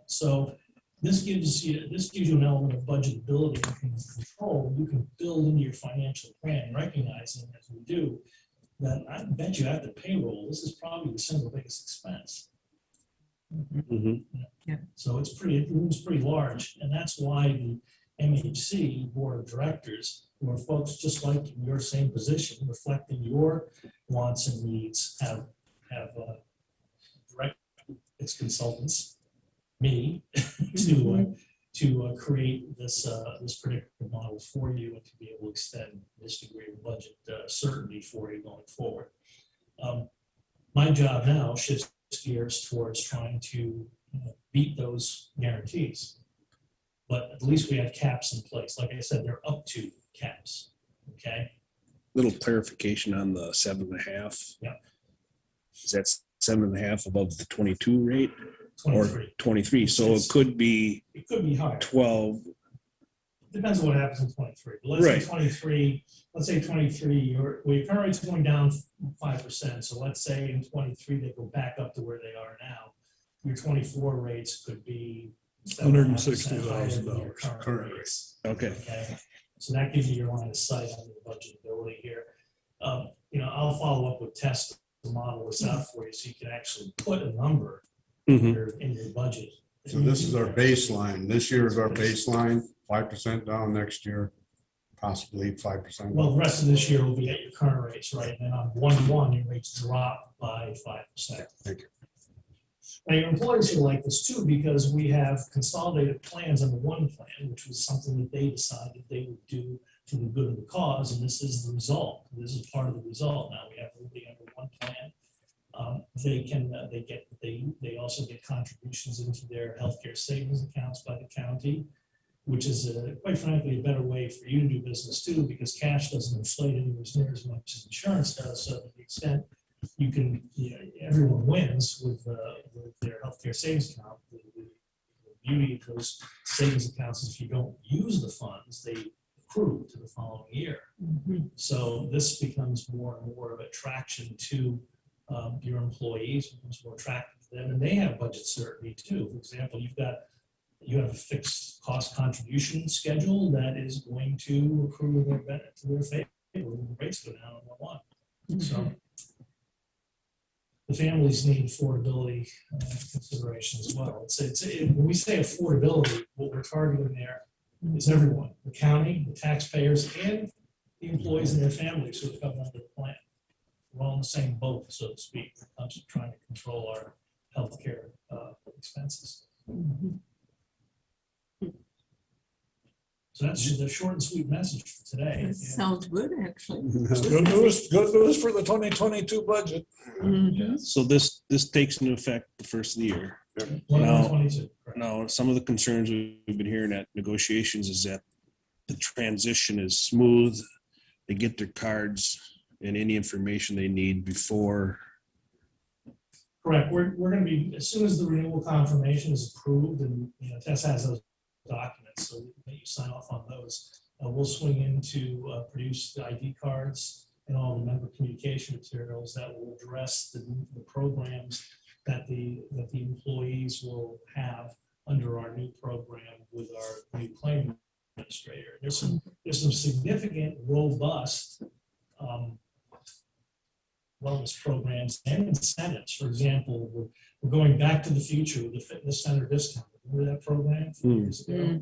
So this gives you an element of budgetability and control. You can build into your financial plan, recognizing as we do that I bet you after payroll, this is probably the single biggest expense. Mhm. Yeah. So it looms pretty large, and that's why the MHC board of directors, who are folks just like in your same position, reflecting your wants and needs, have direct its consultants, me, to create this predictive model for you and to be able to extend this degree of budget certainty for you going forward. My job now shifts gears towards trying to beat those guarantees. But at least we have caps in place. Like I said, they're up to caps, okay? Little clarification on the 7.5. Yeah. Is that 7.5 above the 22 rate? Or 23. 23, so it could be It could be higher. 12. Depends on what happens in 23. But let's say Right. 23, your current rate's going down 5%. So let's say in 23, they go back up to where they are now. Your 24 rates could be $160,000 current rates. Okay. Okay, so that gives you your line of sight on the budgetability here. I'll follow up with Tess to model this out for you, so you can actually put a number Mhm. in your budget. So this is our baseline. This year is our baseline, 5% down next year, possibly 5%. Well, the rest of this year will be at your current rates, right? And then on 1/1, your rates drop by 5%. Thank you. Now, your employees will like this too, because we have consolidated plans under one plan, which was something that they decided they would do for the good of the cause, and this is the result. This is part of the result. Now, we have everybody under one plan. They also get contributions into their healthcare savings accounts by the county, which is quite frankly a better way for you to do business too, because cash doesn't inflate anywhere near as much as insurance does. So to the extent you can, everyone wins with their healthcare savings account. The beauty of those savings accounts is if you don't use the funds, they accrue to the following year. So this becomes more and more of attraction to your employees, becomes more attractive to them, and they have budget certainty too. For example, you have a fixed cost contribution schedule that is going to accrue to their favor when the rates go down on 1/1. So the families need affordability consideration as well. When we say affordability, what we're targeting there is everyone, the county, the taxpayers, and the employees and their families who are covered under the plan. We're all in the same boat, so to speak, when it comes to trying to control our healthcare expenses. So that's the short and sweet message for today. That sounds good, actually. Good news for the 2022 budget. So this takes into effect the first of the year. 1/22, correct. Now, some of the concerns we've been hearing at negotiations is that the transition is smooth. They get their cards and any information they need before. Correct. We're going to be, as soon as the renewal confirmation is approved and, Tess has those documents, so that you sign off on those, we'll swing in to produce the ID cards and all the member communication materials that will address the programs that the employees will have under our new program with our new claim administrator. There's some significant, robust wellness programs and incentives. For example, we're going back to the future with the fitness center discount. Remember that program a few years ago?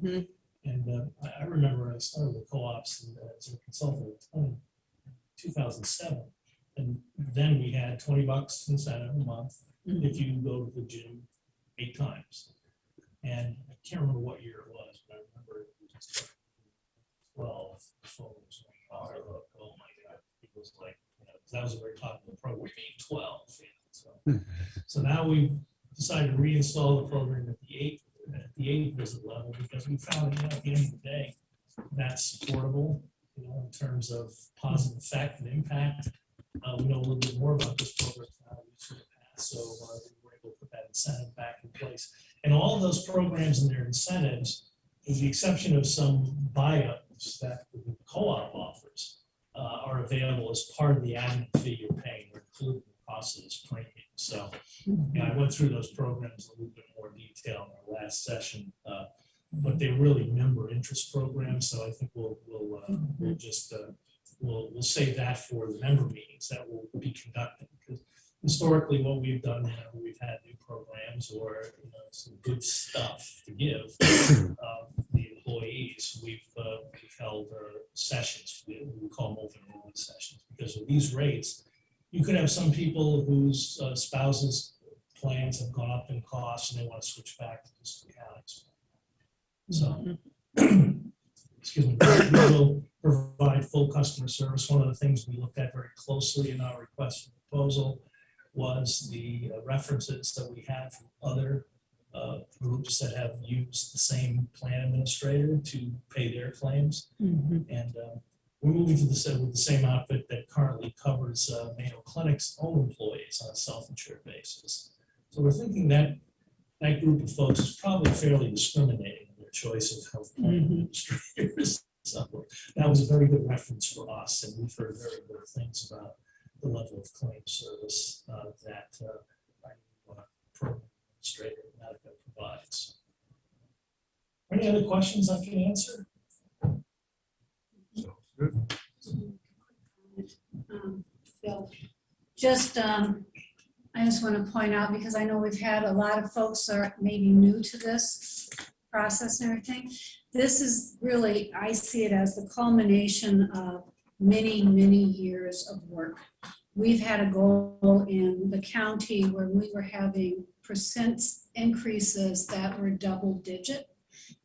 And I remember I started with co-ops and as a consultant in 2007. And then we had $20 incentive a month if you go to the gym 8 times. And I can't remember what year it was, but I remember it was 12 photos. Oh my God, it was like, that was a very popular program. We made 12. So now we decided to reinstall the program at the 8th visit level, because we found at the end of the day, that's supportable, in terms of positive effect and impact. We know a little bit more about this program now in the past, so we're able to put that incentive back in place. And all of those programs and their incentives, with the exception of some buy-ups that the co-op offers, are available as part of the admin fee you're paying, or included in the cost of this premium. So I went through those programs in a little bit more detail in our last session, but they're really member interest programs. So I think we'll save that for the member meetings that will be conducted, because historically what we've done now, we've had new programs or some good stuff to give the employees. We've held sessions, we call them open enrollment sessions, because of these rates, you could have some people whose spouses' plans have gone up in cost and they want to switch back to this accounting. So, excuse me, we will provide full customer service. One of the things we looked at very closely in our request for proposal was the references that we had from other groups that have used the same plan administrator to pay their claims. And we're moving to with the same outfit that currently covers Mayo Clinic's own employees on a self-insured basis. So we're thinking that that group of folks is probably fairly discriminating in their choice of health plan administrators. So that was a very good reference for us, and we've heard very good things about the level of claim service that program administrator Medica provides. Any other questions I can answer? Bill, I just want to point out, because I know we've had a lot of folks are maybe new to this process and everything. This is really, I see it as the culmination of many, many years of work. We've had a goal in the county where we were having percent increases that were double digit,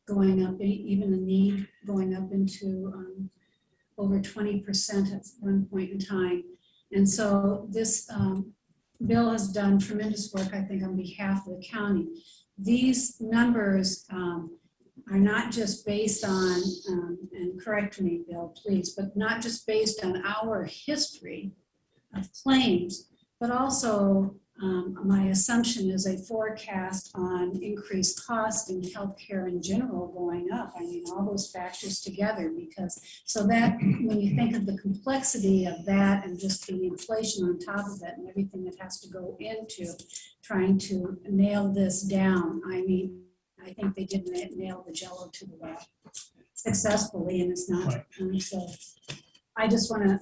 going up, even the need going up into over 20% at one point in time. And so this Bill has done tremendous work, I think, on behalf of the county. These numbers are not just based on, and correct me, Bill, please, but not just based on our history of claims, but also my assumption is a forecast on increased cost in healthcare in general going up. I mean, all those factors together, because so that when you think of the complexity of that and just the inflation on top of it and everything that has to go into trying to nail this down, I mean, I think they did nail the jello to the well successfully, and it's not. So I just wanted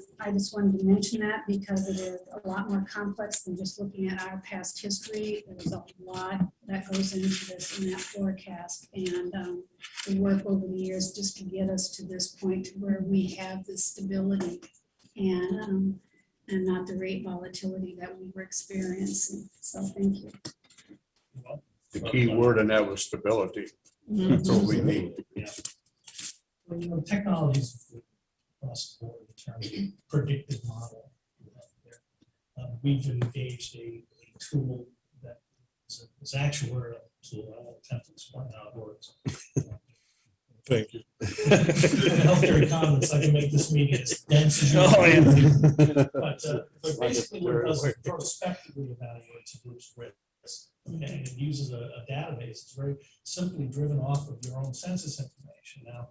to mention that because it is a lot more complex than just looking at our past history. There's a lot that goes into this in that forecast, and the work over the years just to get us to this point to where we have the stability and not the rate volatility that we were experiencing. So thank you. The key word in that was stability. That's all we need. Yeah. Well, you know, technologies across the board in terms of predictive model. We've engaged a tool that is actuarial tool. I won't attempt to explain how it works. Thank you. Healthcare economists, I can make this meeting as dense as you Oh, yeah. want. But basically what it does is prospectively evaluates a group's risk. Okay, and it uses a database. It's very simply driven off of your own census information. Now,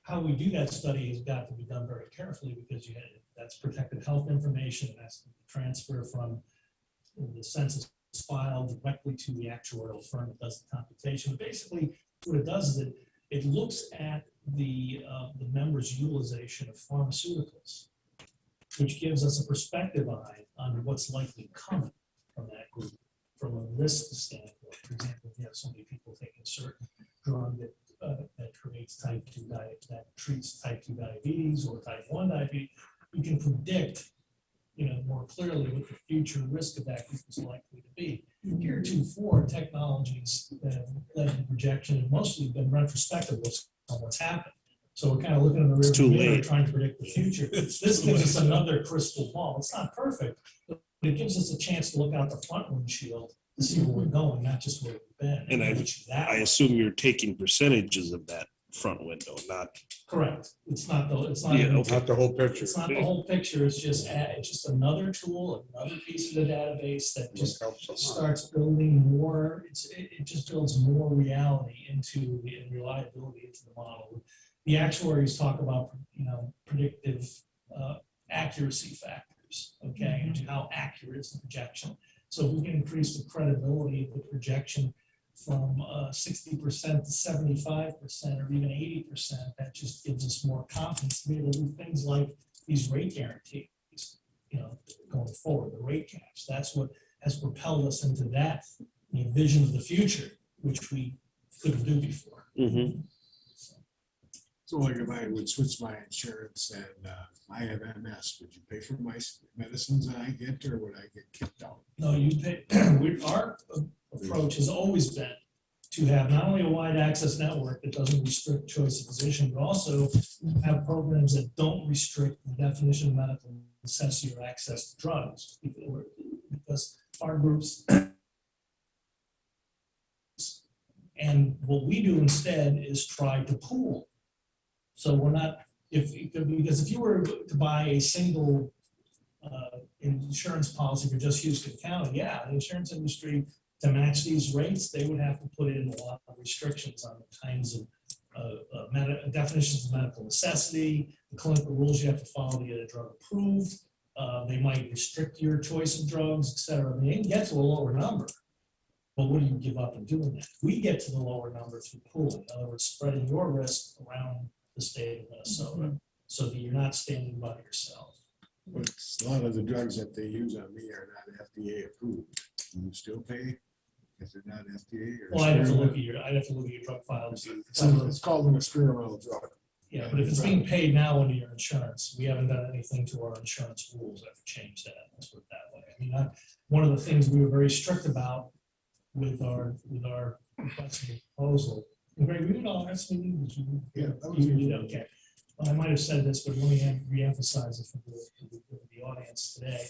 how we do that study has got to be done very carefully because that's protected health information. And that's transfer from the census file directly to the actuarial firm that does the computation. But basically, what it does is it looks at the members' utilization of pharmaceuticals, which gives us a perspective on what's likely coming from that group from a risk standpoint. For example, if you have so many people taking a certain drug that creates type 2 diabetes, that treats type 2 diabetes or type 1 diabetes, you can predict, more clearly what the future risk of that group is likely to be. Heretofore, technologies that have led to projection have mostly been retrospective on what's happened. So we're kind of looking in the rearview mirror trying to predict the future. This gives us another crystal ball. It's not perfect, but it gives us a chance to look out the front windshield to see where we're going, not just where we've been. And I assume you're taking percentages of that front window, not. Correct. It's not the Not the whole picture. It's not the whole picture. It's just another tool, another piece of the database that just starts building more. It just builds more reality into and reliability into the model. The actuaries talk about predictive accuracy factors. Okay, and how accurate is the projection? So if we can increase the credibility of the projection from 60% to 75% or even 80%, that just gives us more confidence to be able to do things like these rate guarantees, going forward, the rate caps. That's what has propelled us into that vision of the future, which we couldn't do before. Mm-hmm. So like if I would switch my insurance and I have MS, would you pay for my medicines that I get, or would I get kicked out? No, you pay. Our approach has always been to have not only a wide access network that doesn't restrict choice of physician, but also have programs that don't restrict the definition of medical necessity or access to drugs. Because our groups, and what we do instead is try to pool. So we're not, because if you were to buy a single insurance policy for just Houston County, the insurance industry, to match these rates, they would have to put in a lot of restrictions on the kinds of definitions of medical necessity, the clinical rules you have to follow to get a drug approved. They might restrict your choice of drugs, et cetera. They can get to a lower number, But what do you give up in doing that? We get to the lower number through pooling, in other words, spreading your risk around the state of Minnesota, so that you're not standing by yourself. But a lot of the drugs that they use on me are not FDA approved. Can you still pay if they're not FDA? or Well, I'd have to look experimental? at your drug file to see. It's called an experimental drug. Yeah, but if it's being paid now under your insurance, we haven't done anything to our insurance rules that have changed that. Let's put it that way. I mean, one of the things we were very strict about with our proposal. And Greg, we did all that, so Yeah, you did, okay. Well, I might have said this, but let me reemphasize it for the audience today,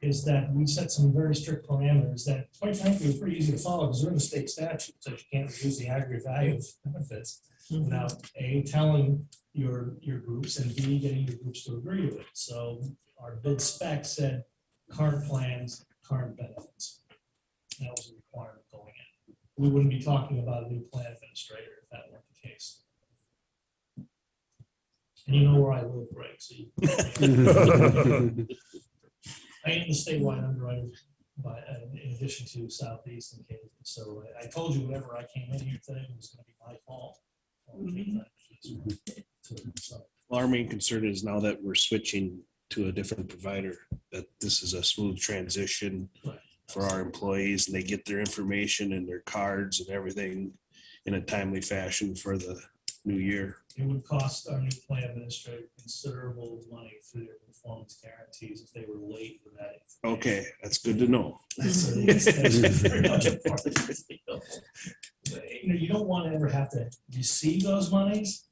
is that we set some very strict parameters that, quite frankly, are pretty easy to follow, because they're in the state statute, so you can't reduce the aggregate value of benefits without A, telling your groups, and B, getting your groups to agree to it. So our bid spec said current plans, current benefits. That was a requirement going in. We wouldn't be talking about a new plan administrator if that weren't the case. And you know where I live, Greg, so you. I am the statewide underwriter in addition to Southeast and Kansas. So I told you whenever I came in here today, it was gonna be my fault. So, Well, our main concern is now that we're switching to a different provider, that this is a smooth transition Right. for our employees and they get their information and their cards and everything in a timely fashion for the new year. It would cost our new plan administrator considerable money through their performance guarantees if they were late with that. information. Okay, that's good to know. That's very much a part of this deal. You don't want to ever have to receive those monies,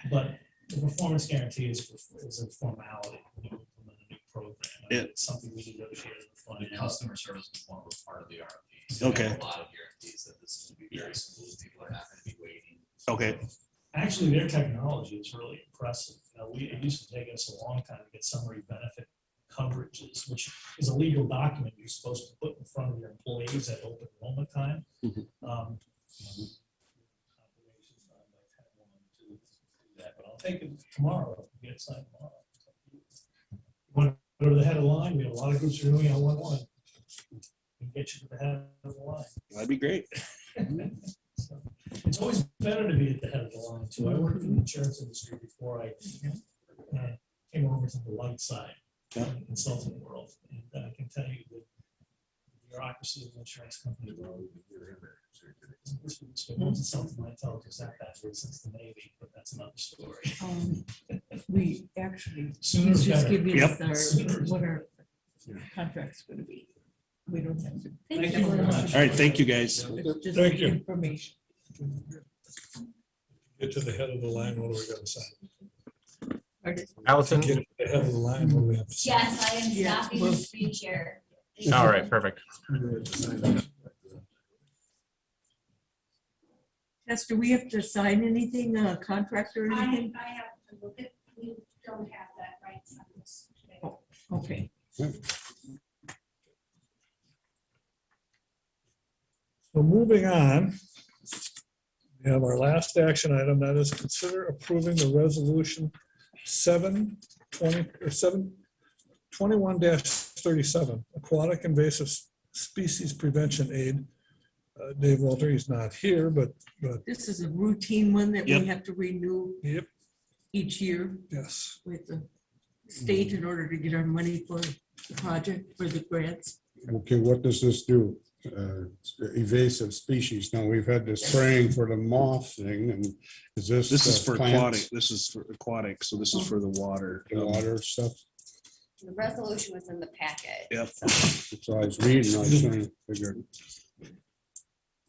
but the performance guarantee is a formality. When you implement a new program. It's something we negotiated with the fund. The customer service component was part of the RFP. So we have A lot of guarantees that this will be very smooth. People are not going to be waiting. Okay, Actually, their technology is really impressive. It used to take us a long time to get summary benefit coverages, which is a legal document you're supposed to put in front of your employees at open enrollment time. Mhm. But I'll take it tomorrow, get it signed tomorrow. Want to go to the head of the line? We have a lot of groups who are doing it on 1-1. We can get you to the head of the line. that'd be great. So, it's always better to be at the head of the line too. I worked in the insurance industry before I came over to the light side, Yeah. in the consulting world. And I can tell you that the bureaucracy of the insurance company. This is something I tell just that backwards since the Navy, but that's another story. We actually, Sooner he's is just better. giving Yep. us Sooner our, is what our contract's gonna be. We don't have to. Thank you very much. All right, thank you, guys. It's just Thank you. information. Get to the head of the line, what do we got to sign? Allison? Get to the head of the line, what do we have to sign? Yes, I am Yeah, stopping well- the screen share. All right, perfect. Tess, do we have to sign anything, a contract or anything? I have to look at, we don't have that right on this today. Okay. So moving on, we have our last action item, that is consider approving the resolution 21-37, aquatic invasive species prevention aid. Dave Walter, he's not here, but This is a routine one that we Yep. have to renew yep, each year yes. with the state in order to get our money for the project, for the grants. Okay, what does this do? Invasive species. Now, we've had this spraying for the moth thing, and is this? This is for plants, aquatic, this is for aquatic, so this is for the water. The water stuff. The resolution was in the packet. Yep. so. So I was reading, I was trying to figure.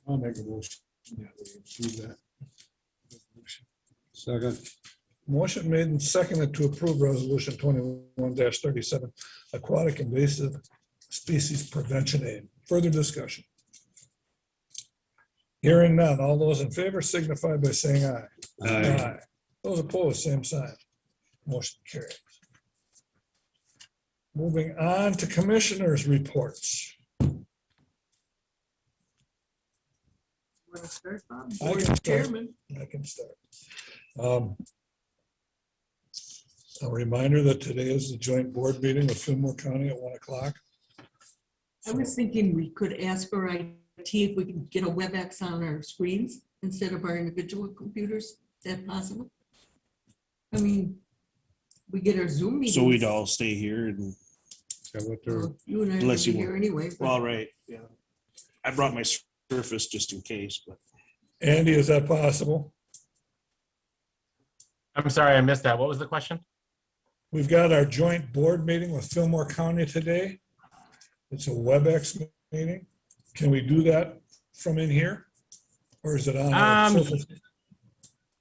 I'll make a motion. Yeah, we approve that. Second, Motion made and seconded to approve resolution 21-37, aquatic invasive species prevention aid. Further discussion. Hearing none, all those in favor signify by saying aye. Aye. Those opposed, same sign. Motion carries. Moving on to commissioners' reports. Want to start, Bob? I Board can start. Chairman. I can start. A reminder that today is the joint board meeting with Fillmore County at 1 o'clock. I was thinking we could ask her, I if we can get a WebEx on our screens instead of our individual computers? Is that possible? I mean, we get our Zoom meetings. So we'd all stay here and, Is that what they're- Well, you and I are Unless gonna be you here anyway. but- well, right, yeah. I brought my Surface just in case, but Andy, is that possible? I'm sorry, I missed that. What was the question? We've got our joint board meeting with Fillmore County today. It's a WebEx meeting. Can we do that from in here? Or is it on? our Surface?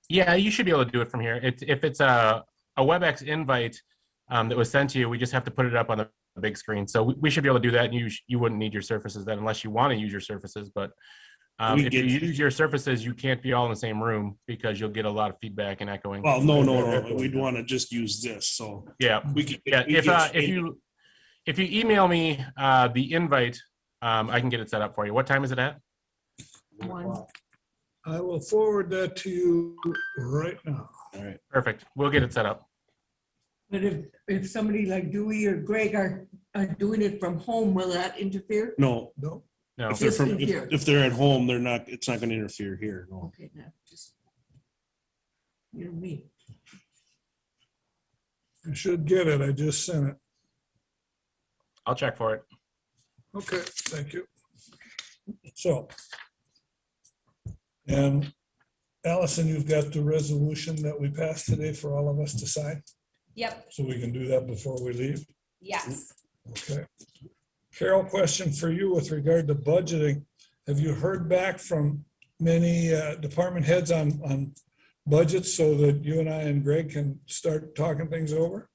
Yeah, you should be able to do it from here. If it's a WebEx invite that was sent to you, we just have to put it up on the big screen. So we should be able to do that. And you wouldn't need your surfaces then unless you want to use your surfaces. But We if you get- use your surfaces, you can't be all in the same room because you'll get a lot of feedback and echoing. well, no, we'd want to just use this, so. Yeah, We could. yeah. we could- If you email me the invite, I can get it set up for you. What time is it at? One. I will forward that to you right now. All right. Perfect. We'll get it set up. But if somebody like Dewey or Greg are doing it from home, will that interfere? No, No, No. if they're Just from, in here. if they're at home, they're not, it's not gonna interfere here, no. Okay, now, just. You know me. you should get it. I just sent it. I'll check for it. Okay, thank you. So. And Allison, you've got the resolution that we passed today for all of us to sign, Yep, so we can do that before we leave. yes. Okay. Carol, question for you with regard to budgeting. Have you heard back from many department heads on budgets so that you and I and Greg can start talking things over?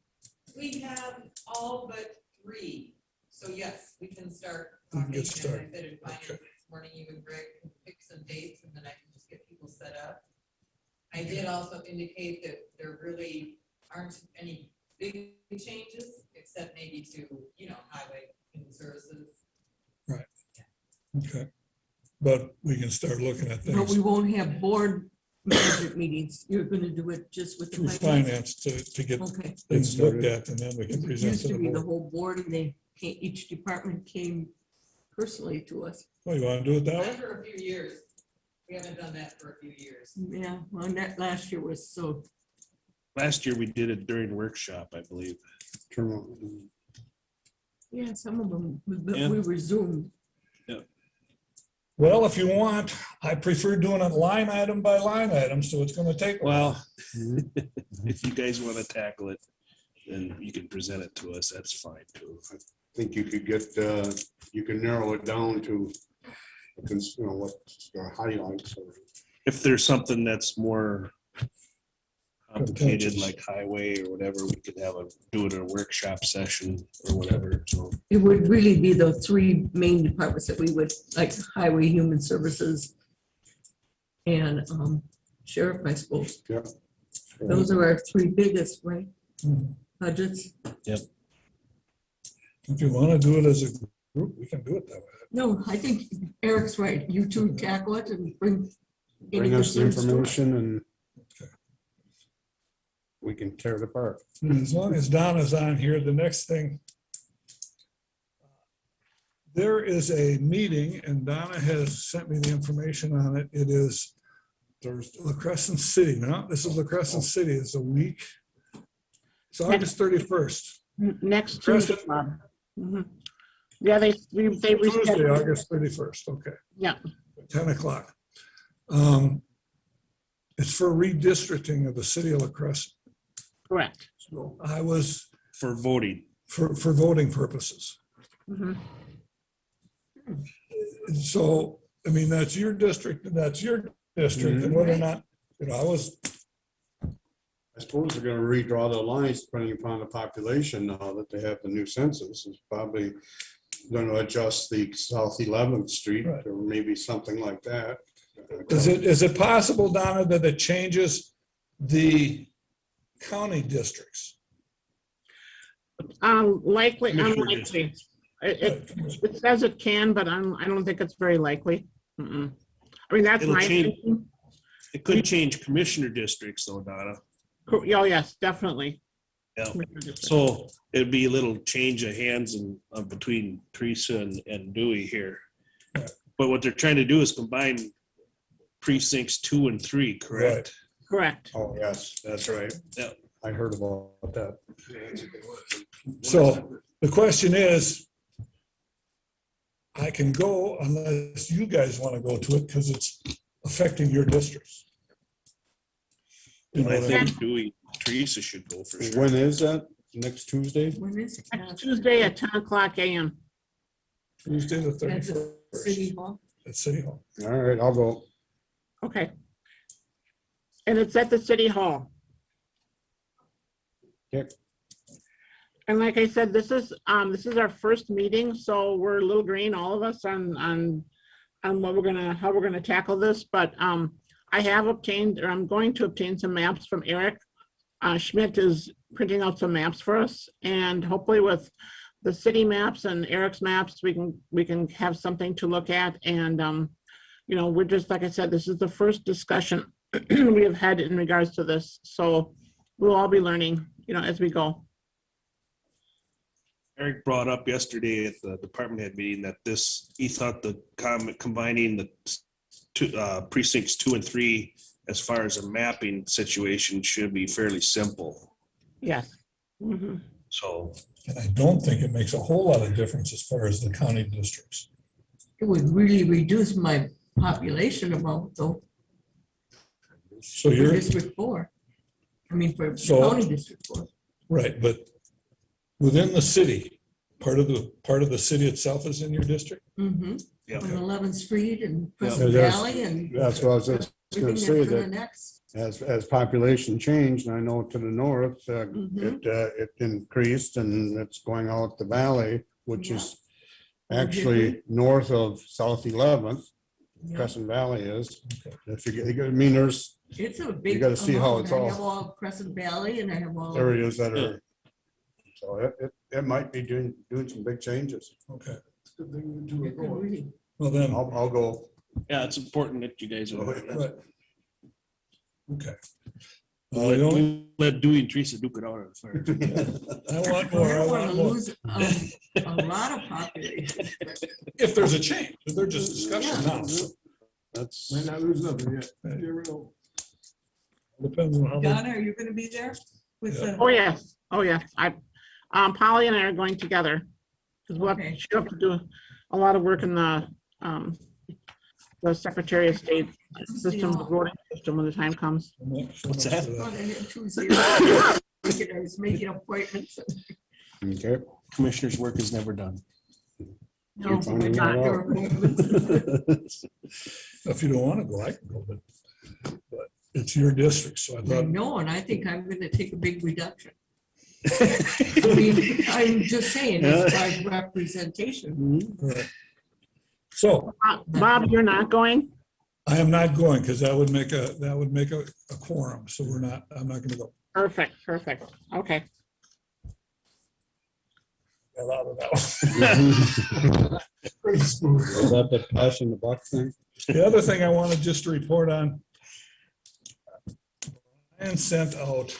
We have all but 3. So yes, we can start. We can get talking, and I started. said in finance Okay. this morning, you and Greg can pick some dates and then I can just get people set up. I did also indicate that there really aren't any big changes, except maybe to, highway and services. Okay. But we can start looking at But we things won't have board management meetings. You're gonna do it just with the through finance? finance to get Okay. things looked at, and then we can It present used to to the be the board. whole board and each department came personally to us. Oh, you want to do it that Not way? for a few years. We haven't done that for a few years. Yeah, well, that last year was so, Last year we did it during workshop, I believe. turn on- yeah, some of them, but Yeah. we resumed. Well, if you want, I prefer doing it line item by line item, so it's gonna take. a while. Well, if you guys want to tackle it, then you can present it to us, that's fine too. I think you could get, you can narrow it down to, what's the highlights or. If there's something that's more complicated, Contentious. like highway or whatever, we could do it in a workshop session or whatever, so. It would really be the 3 main departments that we would, like highway, human services, and sheriff, I suppose. Yep. Those are our 3 biggest, right? Mhm. Budgets. If you want to do it as a group, we can do it that way. No, I think Eric's right. You 2 tackle it and bring. any Bring us the concerns to us. information and we can tear it apart. As long as Donna's on here, the next thing. There is a meeting, and Donna has sent me the information on it. It is Thursday, La Crescent City. No, this is La Crescent City. It's a week. It's August 31st. Next Preston. Tuesday, Bob. Mhm. Yeah, they Tuesday, rescheduled. August 31st. Okay. Yeah. 10 o'clock. It's for redistricting of the city of La Crescent. Correct. So I was For voting, for voting purposes. Mhm. So, I mean, that's your district and that's your district, and whether or not, I was, I suppose they're gonna redraw the lines depending upon the population now that they have the new census. It's probably gonna adjust the South 11th Street Right. or maybe something like that. is it possible, Donna, that it changes the county districts? Likely, Commissioner unlikely. It says it can, but I don't think it's very likely. Mm-mm. I mean, that's It'll my change. thinking. it could change commissioner districts though, Donna. Oh, yes, definitely. Yeah. So it'd be a little change of hands and between Teresa and Dewey here. But what they're trying to do is combine precincts 2 and 3, correct? Correct. Oh, yes, that's right. Yeah. I heard about that. So the question is, I can go unless you guys want to go to it because it's affecting your districts. You know I what I mean? think Dewey, Teresa should go for sure. When is that? Next Tuesday? When is it? Next Tuesday at 10:00 a.m. Tuesday the At the 31st City Hall. at City Hall. All right, I'll go. Okay. And it's at the City Hall. Okay. And like I said, this is our first meeting, so we're a little green, all of us, on what how we're gonna tackle this, but I have obtained, or I'm going to obtain some maps from Eric. Schmidt is printing out some maps for us, and hopefully with the city maps and Eric's maps, we can have something to look at, and you know, we're just, like I said, this is the first discussion we have had in regards to this, so we'll all be learning, you know, as we go. Eric brought up yesterday at the department head meeting that he thought the combining the precincts 2 and 3 as far as a mapping situation should be fairly simple. Yes. Mhm. So And I don't think it makes a whole lot of difference as far as the county districts. It would really reduce my population amount though. So For you're, District 4. I mean, for So- County District 4. right, but within the city, part of the city itself is in your district? Mm-hmm. yeah. On 11th Street and Yeah, Crescent that's- Valley and. That's what I was just gonna everything say, that's in the that next. as population changed, and I know to the north, Mhm. it increased and it's going out the valley, which Yeah. is actually north of South 11th, Yeah. Crescent Valley is. If you get, I mean, there's It's a big. gotta see how amount. it's I all- have all Crescent Valley and I have all. areas that are, so it might be doing some big changes. Okay, It could really- well then, I'll go. Yeah, it's important that you guys are. right. Okay. Let Dewey and Teresa duke it out. as far as- I want I more, I don't want want to more. lose a lot of population. but- If there's a change, they're just discussion now. so That's, Might not lose nothing yet. You never know. Depends on how. they- Donna, are you going to be there with the? Oh, yes. Oh, yes. Polly and I are going together. Because we'll Okay. she'll have to do a lot of work in the Secretary of State system, the voting system when the time comes. What's that? Oh, they had Tuesday. I was making appointments. okay. Commissioner's work is never done. No, You're my finding that doctor out. appointments. If you don't want to go, I can go, but it's your district, so I I thought, know, and I think I'm going to take a big reduction. I mean, I'm just saying, as far as representation. right. So Bob, you're not going? I am not going because that would make a quorum, so I'm not going to go. Perfect, perfect. Okay. Got out of that one. Pretty smooth. Is that the passing the buck thing? The other thing I wanted just to report on. Brian sent out,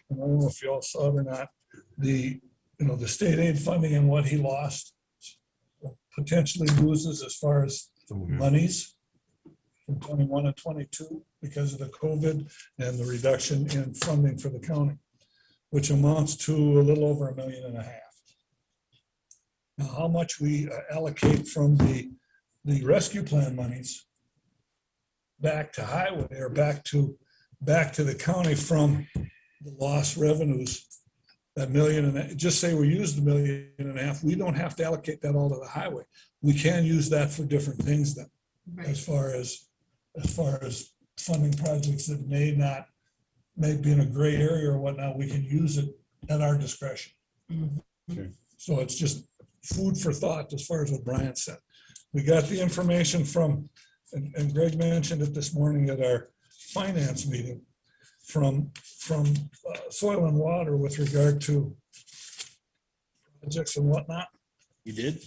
and I don't know if you all saw it or not, the state aid funding and what he lost, potentially loses as far as monies from 21 and 22 because of the COVID and the reduction in funding for the county, which amounts to a little over $1.5 million. Now, how much we allocate from the rescue plan monies back to highway or back to the county from the lost revenues, that million and just say we use the $1.5 million, we don't have to allocate that all to the highway. We can use that for different things then, as far as funding projects that may be in a gray area or whatnot, we can use it at our discretion. Okay. So it's just food for thought as far as what Brian said. We got the information from, and Greg mentioned it this morning at our finance meeting, from Soil and Water with regard to projects and whatnot. You did?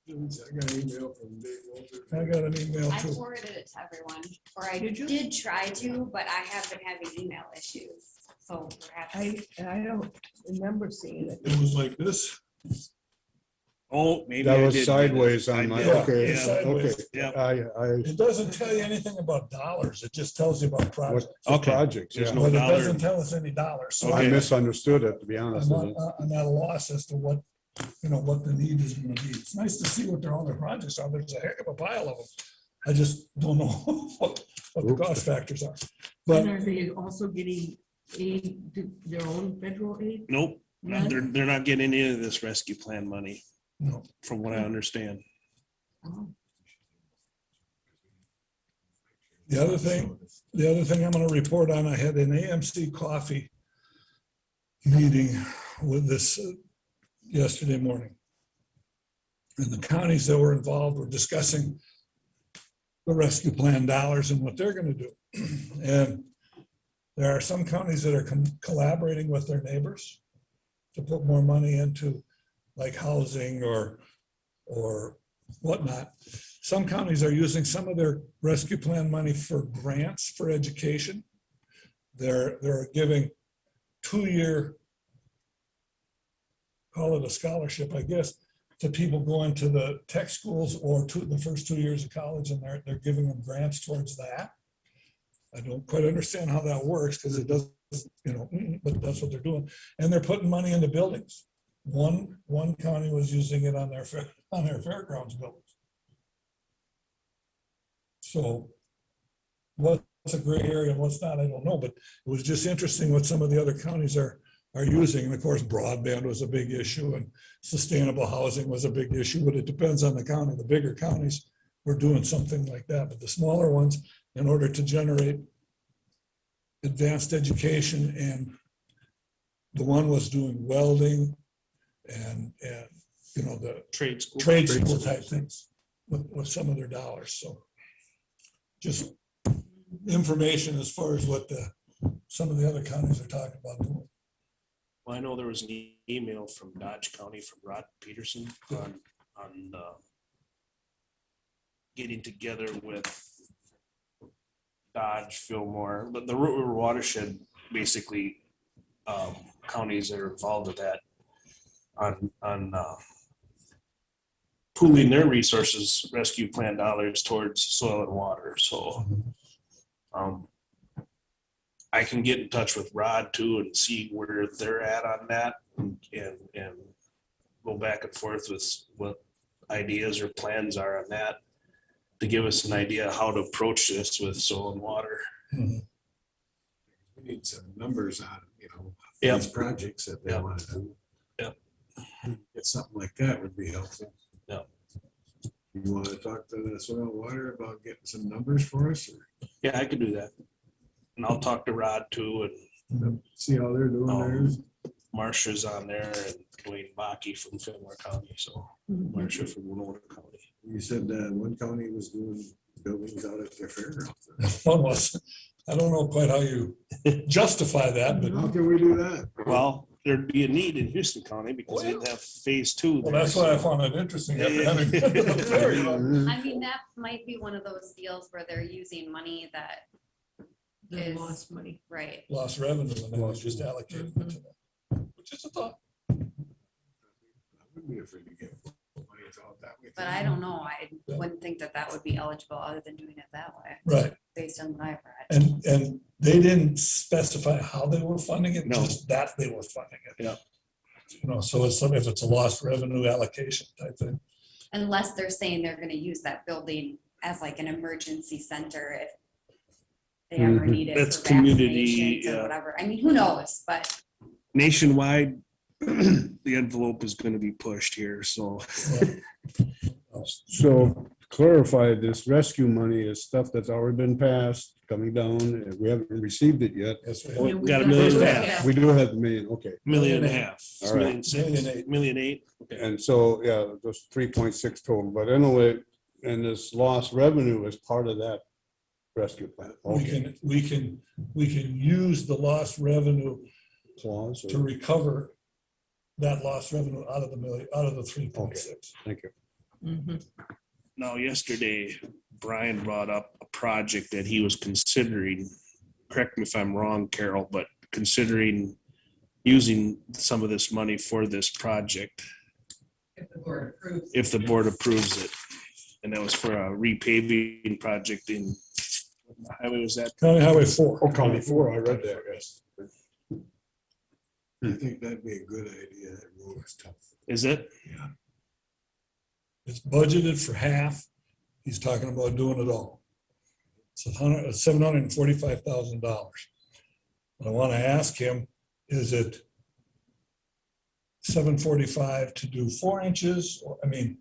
I got an email from Dave Walter. I got an email I too. forwarded it to everyone, or I Did you? did try to, but I have been having email issues, so perhaps. I don't remember seeing it. It was like this. Oh, maybe That I was did. sideways I on my, did. Yeah, okay, it's sideways. okay. Yeah. It doesn't tell you anything about dollars. It just tells you about projects. What Okay. projects, There's yeah. no But it dollar. doesn't tell us any dollars. So I Okay. misunderstood it, to be I'm honest with not, you. I'm at a loss as to what, what the need is gonna be. It's nice to see what all their projects are. There's a heck of a pile of them. I just don't know what the cost factors are. But And are they also getting aid, their own federal aid? Nope, no, they're not getting any of this rescue plan money, no, from what I understand. Oh, the other thing I'm gonna report on, I had an AMC coffee meeting with this yesterday morning. And the counties that were involved were discussing the rescue plan dollars and what they're gonna do. And there are some counties that are collaborating with their neighbors to put more money into like housing or whatnot. Some counties are using some of their rescue plan money for grants for education. They're giving 2-year, call it a scholarship, I guess, to people going to the tech schools or to the first 2 years of college, and they're giving them grants towards that. I don't quite understand how that works because it doesn't, but that's what they're doing. And they're putting money into buildings. One county was using it on their fairgrounds buildings. So what's a gray area and what's not, I don't know, but it was just interesting what some of the other counties are using. And of course, broadband was a big issue and sustainable housing was a big issue, but it depends on the county. The bigger counties were doing something like that, but the smaller ones, in order to generate advanced education, and the one was doing welding and the Trade school. trade school type things with some of their dollars. So just information as far as what some of the other counties are talking about doing. Well, I know there was an email from Dodge County from Rod Peterson on getting together with Dodge, Fillmore, but the Root River watershed, basically, counties that are involved with that on pooling their resources, rescue plan dollars towards soil and water. So I can get in touch with Rod too and see where they're at on that and go back and forth with what ideas or plans are on that to give us an idea how to approach this with soil and water. We need some numbers on, Yep. these projects that they Yep. want to do. Yep. Get something like that would be helpful. Yep. You want to talk to the soil and water about getting some numbers for us or Yeah, I could do that. And I'll talk to Rod too, and see how they're doing theirs? Marcia's on there and Dwayne Baki from Fillmore County, so Marcia from Winona County. You said that one county was doing buildings out at their fairgrounds. One was, I don't know quite how you justify that, but How can we do that? Well, there'd be a need in Houston County because they'd have phase 2. well, there, that's why I so- found it interesting. After having been to the fair, I mean, that might be one of those deals where they're using money that, they Is- lost money. right, Lost revenue and then was just allocated it to them, which is a thought. I wouldn't be afraid to get money out that way. but I don't know, I wouldn't think that would be eligible other than doing it that way, Right. based on what I've read. And they didn't specify how they were funding it, No. just that they were funding it. Yeah. So it's if it's a lost revenue allocation type thing. Unless they're saying they're gonna use that building as like an emergency center if they ever need it That's for community, vaccinations or yeah. whatever. I mean, who knows, but Nationwide, the envelope is going to be pushed here, so. So clarify, this rescue money is stuff that's already been passed, coming down, and we haven't received it yet. Yes, we Oh, have. got $1.5 million. We do have the million, okay. $1.5 million. It's All right. $1.6 million, $1.8 million. And so, yeah, just 3.6 total, but anyway, and this lost revenue is part of that rescue plan. Okay. We can use the lost revenue Clause, to or- recover that lost revenue out of the 3.6. thank you. Mhm. Now, yesterday, Brian brought up a project that he was considering, correct me if I'm wrong, Carol, but considering using some of this money for this project. If the board approves. if the board approves it. And that was for a repaving project in, what highway was that? County Highway 4. Oh, County 4, I read that, yes. I think that'd be a good idea. That road is tough. Is it? It's budgeted for half. He's talking about doing it all. It's $745,000. What I want to ask him, is it 745 to do 4 inches? Or, I mean,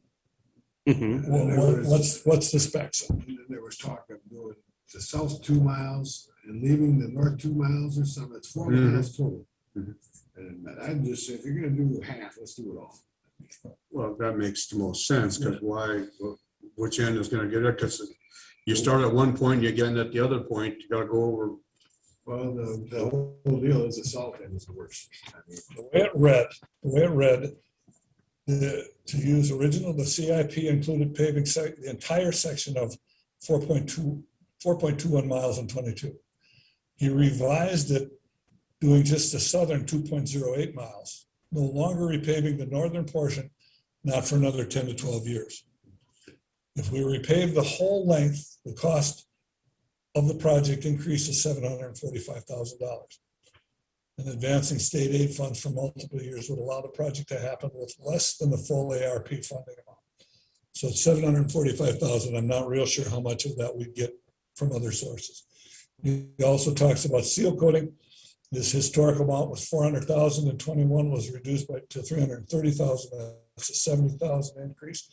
Mhm. what's the specs? And then there was talk of doing the south 2 miles and leaving the north 2 miles or something. It's 4 miles total. Mhm. And I'd just say, if you're gonna do half, let's do it all. Well, that makes the most sense, because why, which end is gonna get it? Because you start at one point, you're getting at the other point, you gotta go over. Well, the whole deal is the south end is the worst. I mean, The way it read, to use original, the CIP included paving the entire section of 4.21 miles and 22. He revised it, doing just the southern 2.08 miles, no longer repaving the northern portion, not for another 10 to 12 years. If we repave the whole length, the cost of the project increases $745,000. And advancing state aid funds for multiple years would allow the project to happen with less than the full ARP funding amount. So it's $745,000. I'm not real sure how much of that we'd get from other sources. He also talks about seal coating. This historic amount was 400,000 and 21 was reduced to 330,000. That's a 70,000 increase.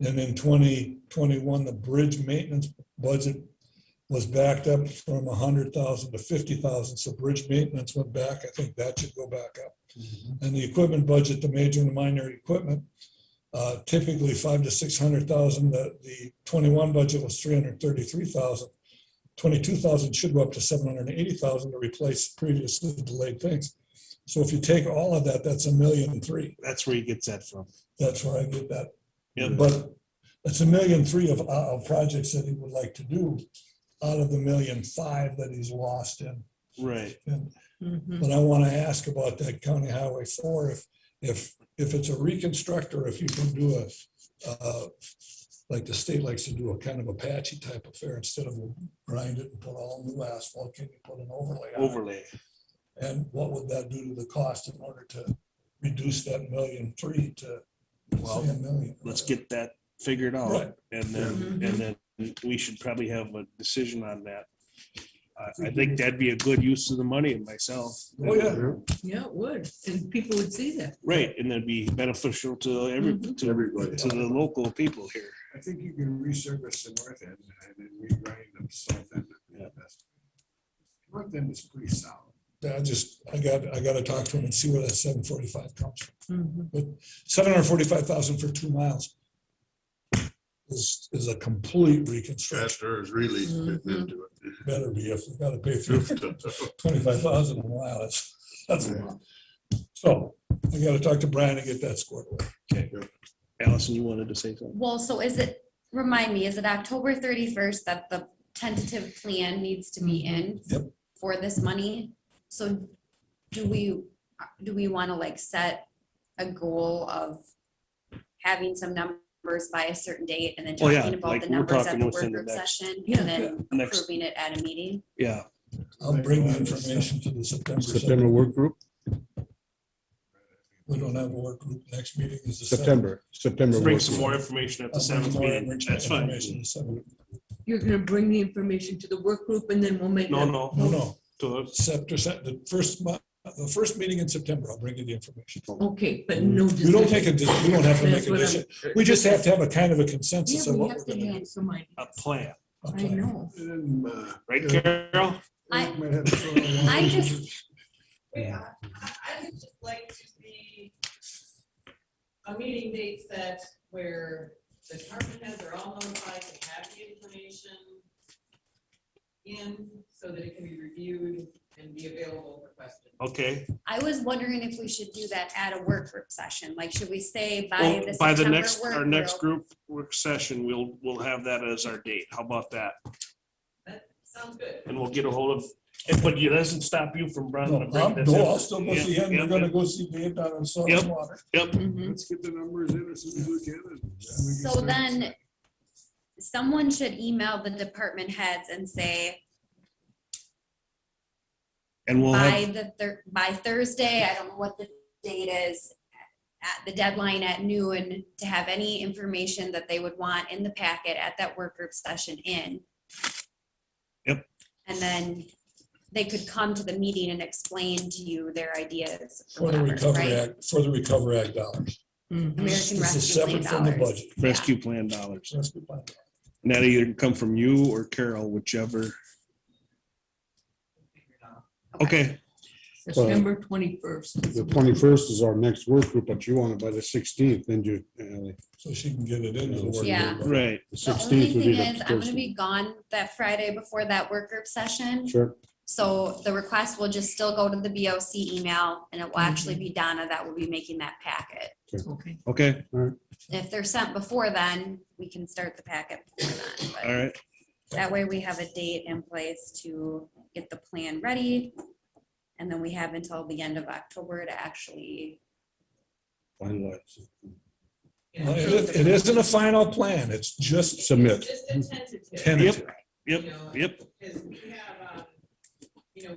And in 2021, the bridge maintenance budget was backed up from 100,000 to 50,000. So bridge maintenance went back. I think that should go back up. And the equipment budget, the major and the minor equipment, typically 500,000 to 600,000. The 21 budget was 333,000. 22,000 should go up to 780,000 to replace previously delayed things. So if you take all of that, that's $1.3 million. That's where he gets that from. That's where I get that. Yep. But it's $1.3 million of projects that he would like to do out of the $1.5 million that he's lost in. Right. But I want to ask about that County Highway 4, if it's a reconstruct, or if you can do like the state likes to do, a kind of a patchy type affair, instead of grind it and put all new asphalt, can you put an overlay on it? Overlay. And what would that do to the cost in order to reduce that $1.3 million to Well, say $1 million? Let's get that figured out. Right. And then we should probably have a decision on that. I think that'd be a good use of the money myself. Oh, yeah. Yeah, it would. And people would see that. Right, and that'd be beneficial to Everybody. to the local people here. I think you can resurface the north end and then regrind the south end. Yeah. North end is pretty solid. I got to talk to him and see where that 745 comes from. Mhm. But 745,000 for 2 miles is a complete reconstruction. Faster is really getting into it. Better be, if we've got to pay 25,000 a mile, that's a lot. So I got to talk to Brian and get that squared away. Okay. Allison, you wanted to say something? Well, so remind me, is it October 31st that the tentative plan needs to be in? Yep. For this money? So do we want to like set a goal of having some numbers by a certain date and then Oh, yeah, talking about like the we're numbers at talking the work within the group next- session Yeah. and then Next- approving it at a meeting? Yeah, I'll bring the information to the September. September work group? We don't have a work group. Next meeting is the September. bring work some group. more information at the I'll bring seventh more meeting. That's fine. information to the 7th. You're gonna bring the information to the work group and then we'll make. No, a- No, To the first meeting in September, I'll bring you the information. Okay, but no. You don't decision. you don't have to make That's a what I'm- decision. We just have to have a kind of a Yeah, consensus of we what have we're to gonna do. have some idea. a plan, I know. And, right, Carol? I- might have to throw in I one- just- Yeah, I would just like to see a meeting date set where the department heads are all notified to have the information in so that it can be reviewed and be available for questions. Okay. I was wondering if we should do that at a work group session. Like, should we say by Well, the by the September next, work our next group? group work session, we'll have that as our date. How about that? That sounds good. And we'll get a hold of But it doesn't stop you from No, bringing this in. I'll still go see him. We're gonna go see Dave down on Soil and Water. Yep. Mhm. Let's get the numbers in as soon as we can. and then we can So start. then someone should email the department heads and say, And we'll by have, by Thursday, I don't know what the date is, at the deadline at noon, to have any information that they would want in the packet at that work group session in. Yep. And then they could come to the meeting and explain to you their ideas or For the whatever, Recovery right? Act, for the Recovery Act dollars. Mhm. American This is Rescue Plan separate from the dollars. budget. Yeah. rescue plan dollars. Rescue plan. And that either can come from you or Carol, whichever. Okay, September 21st. The 21st is our next work group, but you want it by the 16th, then you, So she can get it into the work. Yeah. group. right. the The only 16th would be thing is, the I'm gonna first. be gone that Friday before that work group session. Sure, So the request will just still go to the BOC email, and it will actually Mm-hmm. be Donna that will be making that packet. Okay. Okay, If they're sent before then, we can start the packet before then. but all right. That way we have a date in place to get the plan ready. And then we have until the end of October to actually, finalize. Well, It isn't a final plan. It's just Submit. Just a tentative. tentative. Yep, you know, yep. Because we have,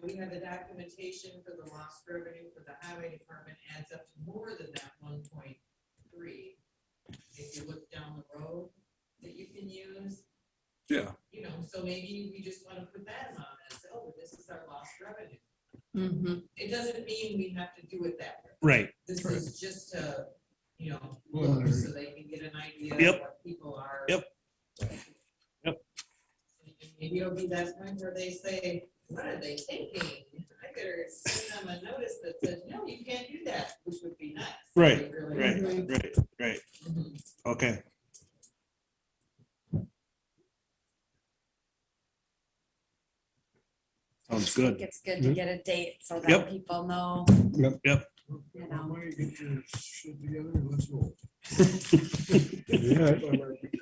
we have the documentation for the lost revenue for the highway department adds up to more than that 1.3. If you look down the road that you can use, Yeah. so maybe we just want to put that on as, oh, this is our lost revenue. Mhm. It doesn't mean we have to do it that way. Right. This is just to, Well, look so they can get an idea Yep. of what people are. Yep. Yep. And maybe it'll be that point where they say, what are they thinking? I better send them a notice that says, no, you can't do that, which would be nice. Right, They really right, would. right. Mhm. Okay. Sounds I think good. it's good to get a date so Yep. that people know, Yep. you know. Everybody get your shit together and let's roll. Yeah,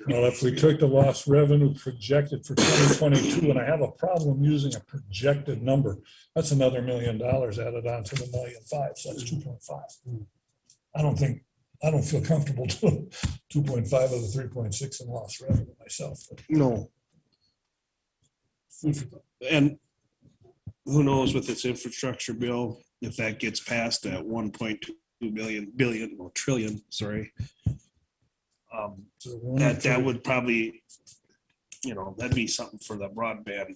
Well, if we took the lost revenue projected for 2022, and I have a problem using a projected number, that's another $1 million added on to the 1.5 million, so that's 2.5. I don't feel comfortable doing 2.5 of the 3.6 in lost revenue myself. but No, food for thought. and who knows with this infrastructure bill, if that gets passed at 1.2 trillion, sorry. So one That for- would probably, that'd be something for the broadband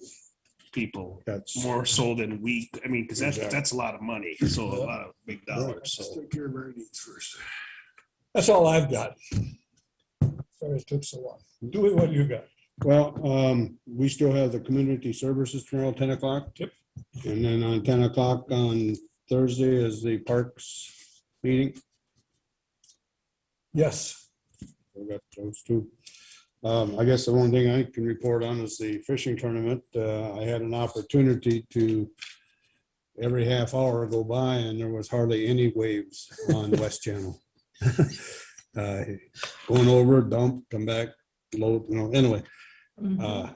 people that's, more so than because that's Exactly. a lot of money, so a lot of big dollars, Let's so. take care of our needs first. That's all I've got. Sorry it took so long. Do it, what you got? well, we still have the community services tomorrow, 10 o'clock. Yep. And then on 10 o'clock on Thursday is the parks meeting. Yes. We got those two. I guess the one thing I can report on is the fishing tournament. I had an opportunity to every half hour go by and there was hardly any waves on West Channel. Going over, dump, come back, load, anyway. Mhm.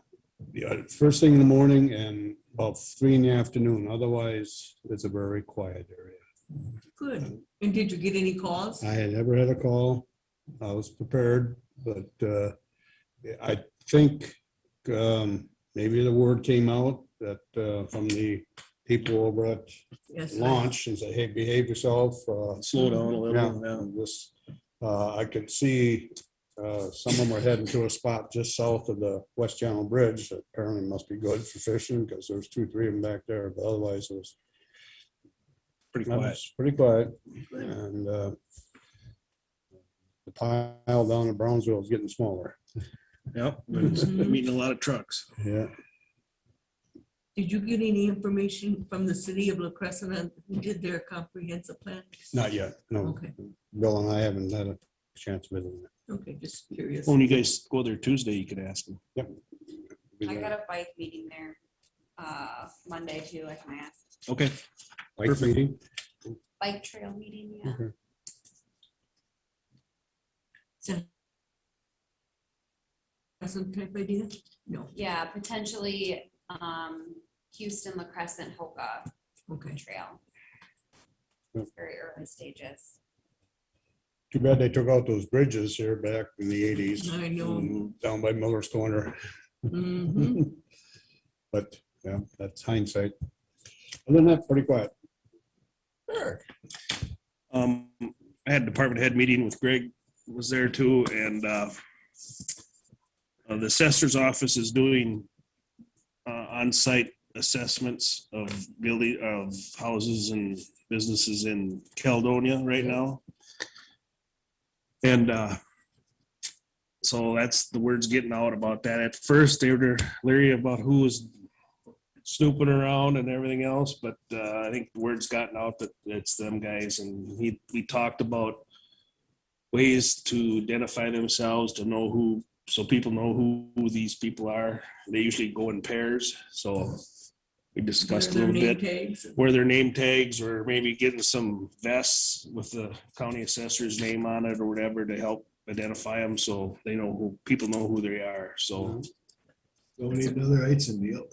Yeah, first thing in the morning and about 3 in the afternoon. Otherwise, it's a very quiet area. Good. And did you get any calls? I had never had a call. I was prepared, but I think maybe the word came out that from the people over at Yes. launch and say, hey, behave yourself. Slow down a Yeah, little, yeah. and this, I could see some of them are heading to a spot just south of the West Channel Bridge. That apparently must be good for fishing because there's 2, 3 of them back there, but otherwise it was Pretty quiet. it's pretty quiet. And the pile down in Brownsville is getting smaller. Yep, it's Mhm. meeting a lot of trucks. Yeah. Did you get any information from the city of La Crescent on who did their comprehensive plan? Not yet, no. Okay, Bill and I haven't had a chance to visit. okay, just curious. When you guys go there Tuesday, you could ask them. Yep. I got a bike meeting there, Monday too, I can ask. Okay. Bike Perfect. meeting? Bike trail meeting, yeah. Okay. Some type idea? No. Yeah, potentially, Houston, La Crescent, Hoka Okay. Trail. Very early stages. Too bad they took out those bridges here back in the 80s. I know. Down by Miller's Corner. Mhm. But yeah, that's hindsight. Other than that, pretty quiet. Eric, I had a department head meeting with Greg, was there too, and the assessor's office is doing on-site assessments of building, of houses and businesses in Caledonia right now. And so that's, the word's getting out about that. At first, they were leery about who was snooping around and everything else, but I think the word's gotten out that it's them guys, and we talked about ways to identify themselves, to know who, so people know who these people are. They usually go in pairs, so we discussed a Their little name bit tags. where their name tags, or maybe getting some vests with the county assessor's name on it or whatever to help identify them, so they know who, people know who they are, so. Don't need another Eitzen deal.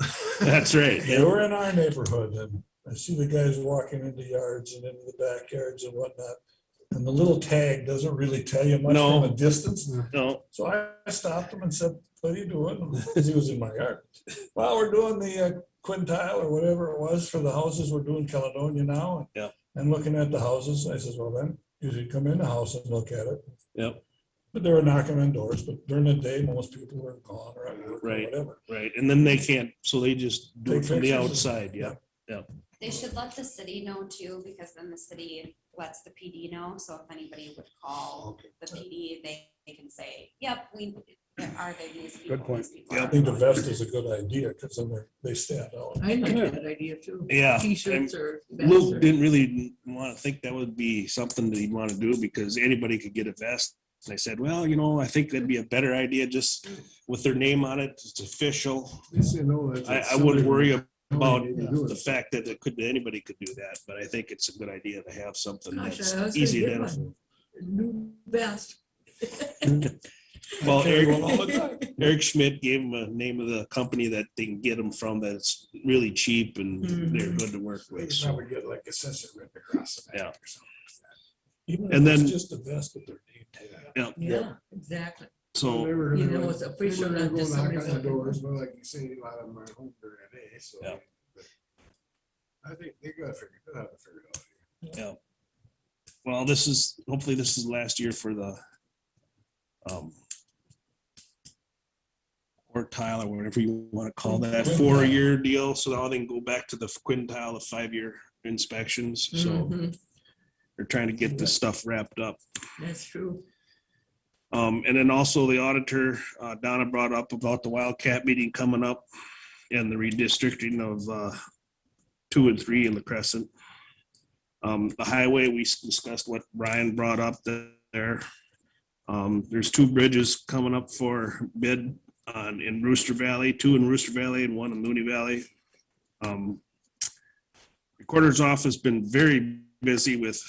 That's right. they were in our neighborhood and I see the guys walking into yards and into the backyards and whatnot. And the little tag doesn't really tell you much No. from a distance. No, So I stopped him and said, what are you doing? Because he was in my yard. Well, we're doing the quintile or whatever it was for the houses. We're doing Caledonia now. Yeah. And looking at the houses. I says, well, then you should come in the house and look at it. yep, But they were knocking on doors, but during the day, most people were gone or at work or Right. whatever. right, and then they can't, so they just do it Take from the pictures and- outside, yeah. They should let the city know too, because then the city lets the PD know. So if anybody would call the PD, they can say, yep, are they these people? Good point. These people I are think the going." vest is a good idea because then they stand out. I like that idea too. Yeah, T-shirts or. vests Luke or- didn't really want to think that would be something that he'd want to do because anybody could get a vest. And I said, well, I think that'd be a better idea just with their name on it. It's official. At least they know that I it's wouldn't somebody worry that about they can do the it. fact that anybody could do that, but I think it's a good idea to have something Gosh, that's I was easy to gonna get identify. one. New vest. Well, Carry one all the time. Eric Schmidt gave him a name of the company that they can get them from that's really cheap and they're Mhm. good to work They with. could So, probably get like a sensor written across the Yeah. back or something like that. Even And if it's then- just a vest with their name tag. Yeah, exactly. so Never You heard know, of it's it. official, Never not go just knock somebody's on the looking. doors, but like you say, a lot of them are home during the day, so. Yeah. but I think they gotta figure, they'll have to figure it out. yeah. Well, hopefully this is last year for the quartile or whatever you want to call that, Quintile. 4-year deal. So now they can go back to the quintile of 5-year inspections. So Mhm, they're trying to get this stuff wrapped up. that's true. And then also the auditor, Donna brought up about the Wildcat meeting coming up and the redistricting of 2 and 3 in the Crescent. The highway, we discussed what Brian brought up there. There's 2 bridges coming up for bid in Rooster Valley, 2 in Rooster Valley and 1 in Mooney Valley. Recorder's office been very busy with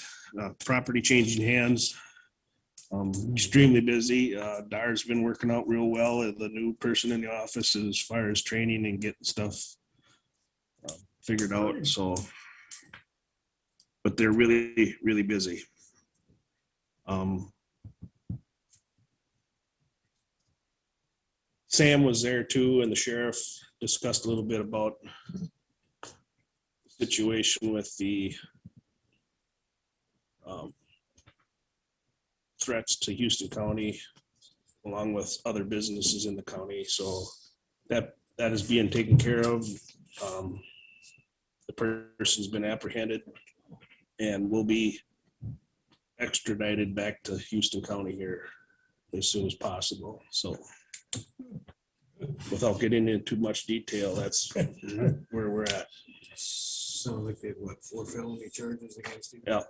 property changing hands. Extremely busy. Dar's been working out real well as the new person in the office as far as training and getting stuff figured out, so. But they're really, really busy. Sam was there too, and the sheriff discussed a little bit about the situation with the threats to Houston County, along with other businesses in the county. So that is being taken care of. The person's been apprehended and will be extradited back to Houston County here as soon as possible. So without getting into too much detail, that's where we're at. Sound like they had, what, 4 felony charges against him? Yeah,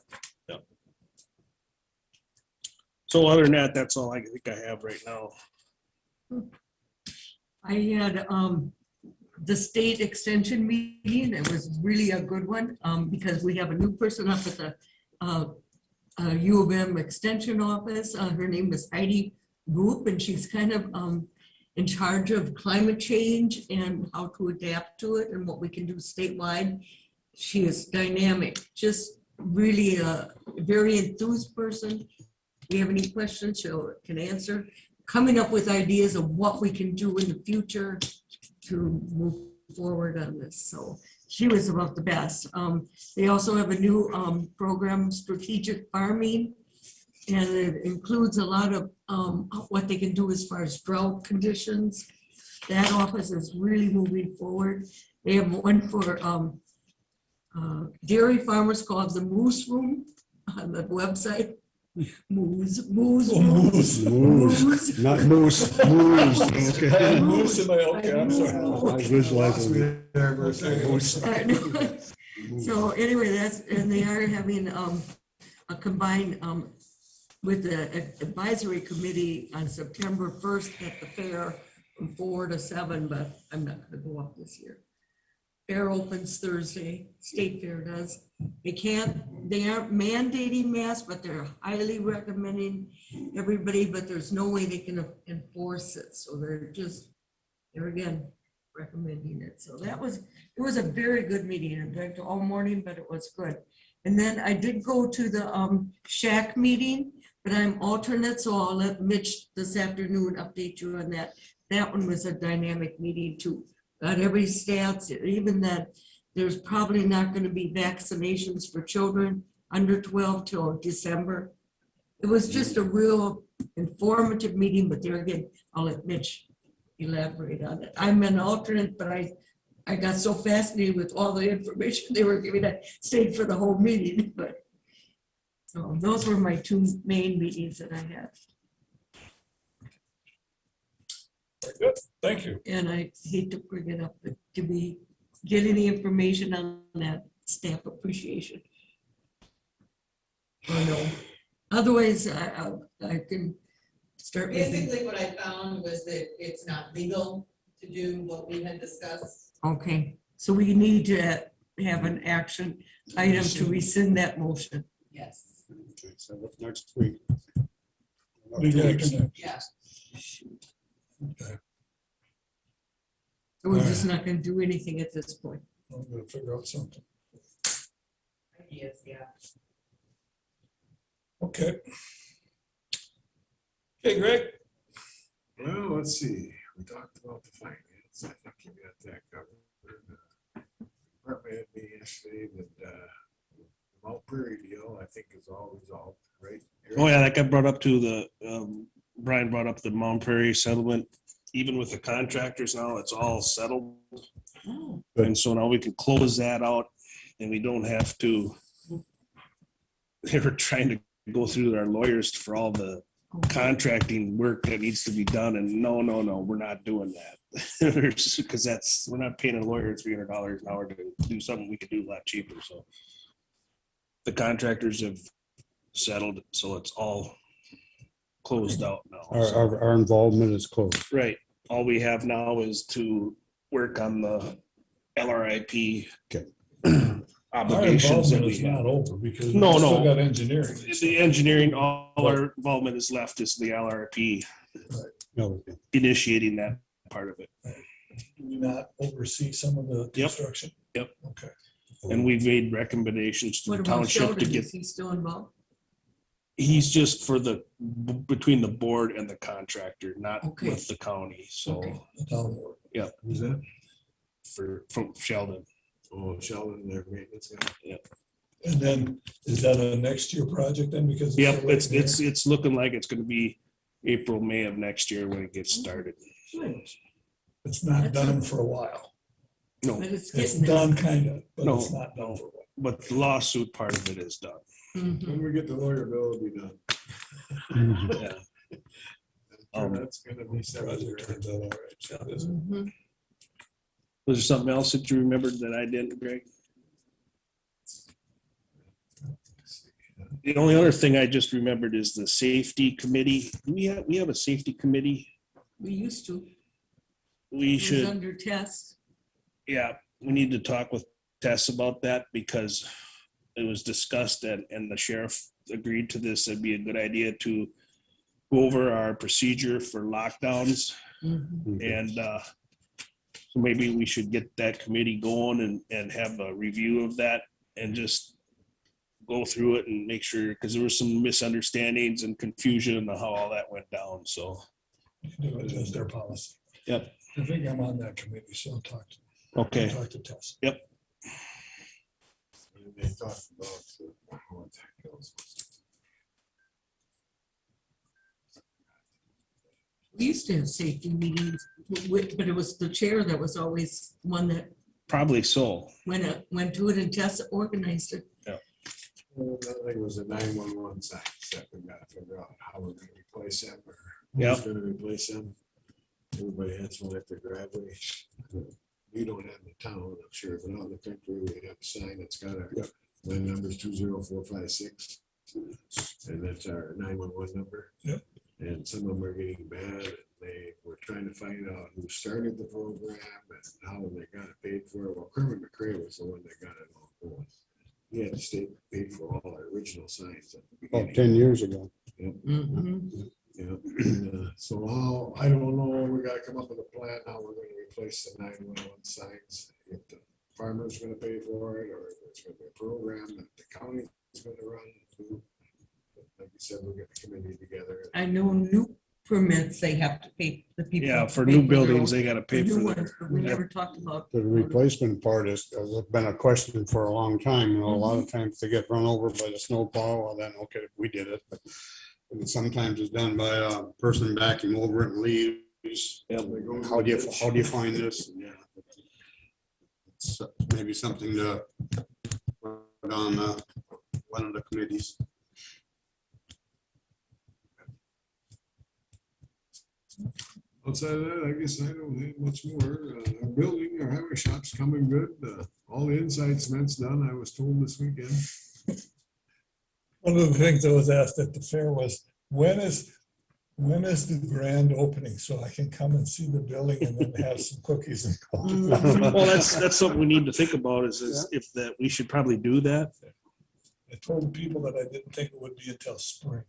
yeah. So other than that, that's all I think I have right now. I had the state extension meeting. It was really a good one because we have a new person up at the U of M extension office. Her name is Heidi Goop, and she's kind of in charge of climate change and how to adapt to it and what we can do statewide. She is dynamic, just really a very enthused person. If we have any questions, she can answer. Coming up with ideas of what we can do in the future to move forward on this. So she was about the best. They also have a new program, Strategic Farming, and it includes a lot of what they can do as far as drought conditions. That office is really moving forward. They have one for dairy farmers called the Moose Room on the website. Moose. Not moose, moose. Okay. Moose in my, okay, I'm sorry. I visualize it. So anyway, that's, and they are having a combined with the advisory committee on September 1st at the fair from 4 to 7, but I'm not gonna go up this year. Fair opens Thursday, State Fair does. They aren't mandating masks, but they're highly recommending everybody, but there's no way they can enforce it. So they're again recommending it. So it was a very good meeting. I dragged all morning, but it was good. And then I did go to the shack meeting, but I'm alternate, so I'll let Mitch this afternoon update you on that. That one was a dynamic meeting too. Got every stats, even that there's probably not going to be vaccinations for children under 12 till December. It was just a real informative meeting, but there again, I'll let Mitch elaborate on it. I'm an alternate, but I got so fascinated with all the information they were giving, I stayed for the whole meeting, but so those were my two main meetings that I had. Very good, thank you. And I hate to bring it up, but did we get any information on that stamp appreciation? Or no? Otherwise, I can start. Basically, what I found was that it's not legal to do what we had discussed. Okay, so we need to have an action item to rescind that motion. Yes. Okay, so what's next week? Week after next. Yeah. Okay, So we're just not gonna do anything at this point. I'm gonna figure out something. Ideas, yeah. Okay. Hey, Greg. Well, let's see, we talked about the finance, I think you got that covered. Department had me yesterday that the Mount Prairie deal, I think is all resolved, right? Oh, yeah, that got brought up to the, Brian brought up the Mount Prairie settlement. Even with the contractors now, it's all settled. Oh. And so now we can close that out and we don't have to. They were trying to go through our lawyers for all the contracting work that needs to be done. And no, we're not doing that. Because we're not paying a lawyer $300 an hour to do something we could do a lot cheaper. So the contractors have settled, so it's all closed out now. So- Our involvement is closed. Right. All we have now is to work on the LRIP Okay. Our obligations that involvement we is have. not over because we No, still no. got engineering. The engineering, all our involvement is left is the LRP No, initiating that part of it. Do we not oversee some of the Yep. construction? Yep. Okay. And we've made recommendations to What the about township to Sheldon? get, Is he still involved? he's just for between the board and the contractor, not Okay. with the county. So Okay. The town board. Who's that? from Sheldon. Oh, Sheldon, their maintenance guy. And then is that a next year project then? Because. Yep, so late in the year? it's looking like it's gonna be April, May of next year when it gets started. Good. It's not done for a while. No, But it's It's getting there. done kind of, but No, it's not done for a while. but the lawsuit part of it is done. Mhm. When we get the lawyer bill, it'll be done. Yeah. That's gonna be Project turns out all right. So it is. Mhm. Was there something else that you remembered that I didn't, Greg? The only other thing I just remembered is the safety committee. We have a safety committee. We used to. We It was should, under test. yeah, we need to talk with Tess about that because it was discussed and the sheriff agreed to this. It'd be a good idea to go over our procedure for lockdowns Mhm. And so maybe we should get that committee going and have a review of that and just go through it and make sure, because there were some misunderstandings and confusion on how all that went down, so. Do it as their policy. Yep. I think I'm on that committee, so I'll talk to. Okay. Talk to Tess. And they talked about what the heck else was it? We used to have safety meetings, but it was the chair that was always one that Probably so. went to it, and Tess organized it. Well, another thing was the 911 signs that we gotta figure out how we're gonna replace them or Yep. who's gonna replace them. Everybody has one at their driveway. We don't have the town, I'm sure, but out in the country, we have a sign that's got our line number's 20456. And that's our 911 number. Yep. And some of them are getting bad. And they were trying to find out who started the program and how they got it paid for. Well, Kermit McCray was the one that got it all going. He had the state paid for all our original signs. At the About beginning. 10 years ago. Mhm. Yeah, and, so how, I don't know, we gotta come up with a plan, how we're gonna replace the 911 signs. If the farmer's gonna pay for it, or if it's gonna be a program that the county's gonna run. Like you said, we'll get the committee together. I know new permits, they have to pay, the people. Yeah, have to for pay new their buildings, own- they gotta pay new for ones, their. but we never talked about. The replacement part has been a question for a long time. You know, a lot of times they get run over by the snowplow, well then, okay, we did it. But and sometimes it's done by a person backing over it and leaves. Yep. How do you find this? Yeah. It's maybe something to put on one of the committees. Outside of that, I guess I don't have much more. Our building, our highway shop's coming good. All the inside cement's done, I was told this weekend. One of the things I was asked at the fair was, when is the grand opening? So I can come and see the building and then have some cookies and coffee. Well, that's something we need to think about is if that, we should probably do that. I told people that I didn't think it would be until spring.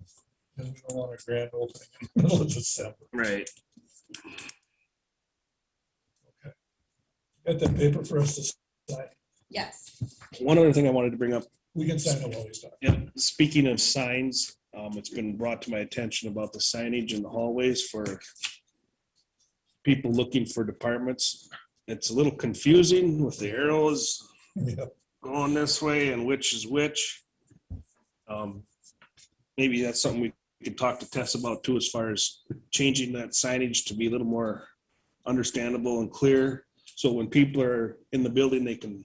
And we don't want a grand opening in the middle of December. Right. Got that paper for us to sign? Yes. One other thing I wanted to bring up, We can sign it while we start. yeah, speaking of signs, it's been brought to my attention about the signage in the hallways for people looking for departments. It's a little confusing with the arrows Yeah. going this way and which is which. Maybe that's something we could talk to Tess about too, as far as changing that signage to be a little more understandable and clear. So when people are in the building, they can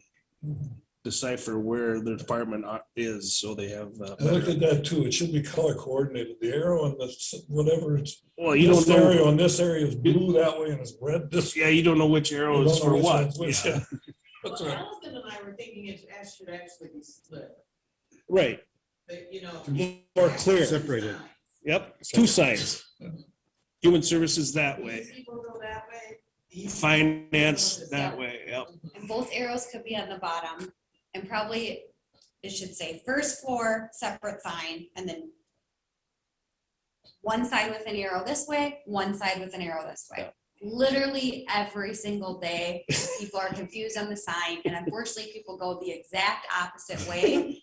decipher where their department is, so they have. I looked at that too. It should be color coordinated. The arrow and the, whatever it's. Well, you don't This area know, on this area is blue that way and it's red this. yeah, you don't know which You arrow don't is know for which what. one's which, Yeah. yeah. That's Well, right. Allison and I were thinking it should actually be split, Right, but you know. more clear. Separated. Yep, two signs. Human services that way, These people go that way. these finance people go that way, yep. And both arrows could be on the bottom, and probably it should say first floor, separate sign, and then one side with an arrow this way, one side with an arrow this way. Literally every single day, people are confused on the sign, and unfortunately, people go the exact opposite way.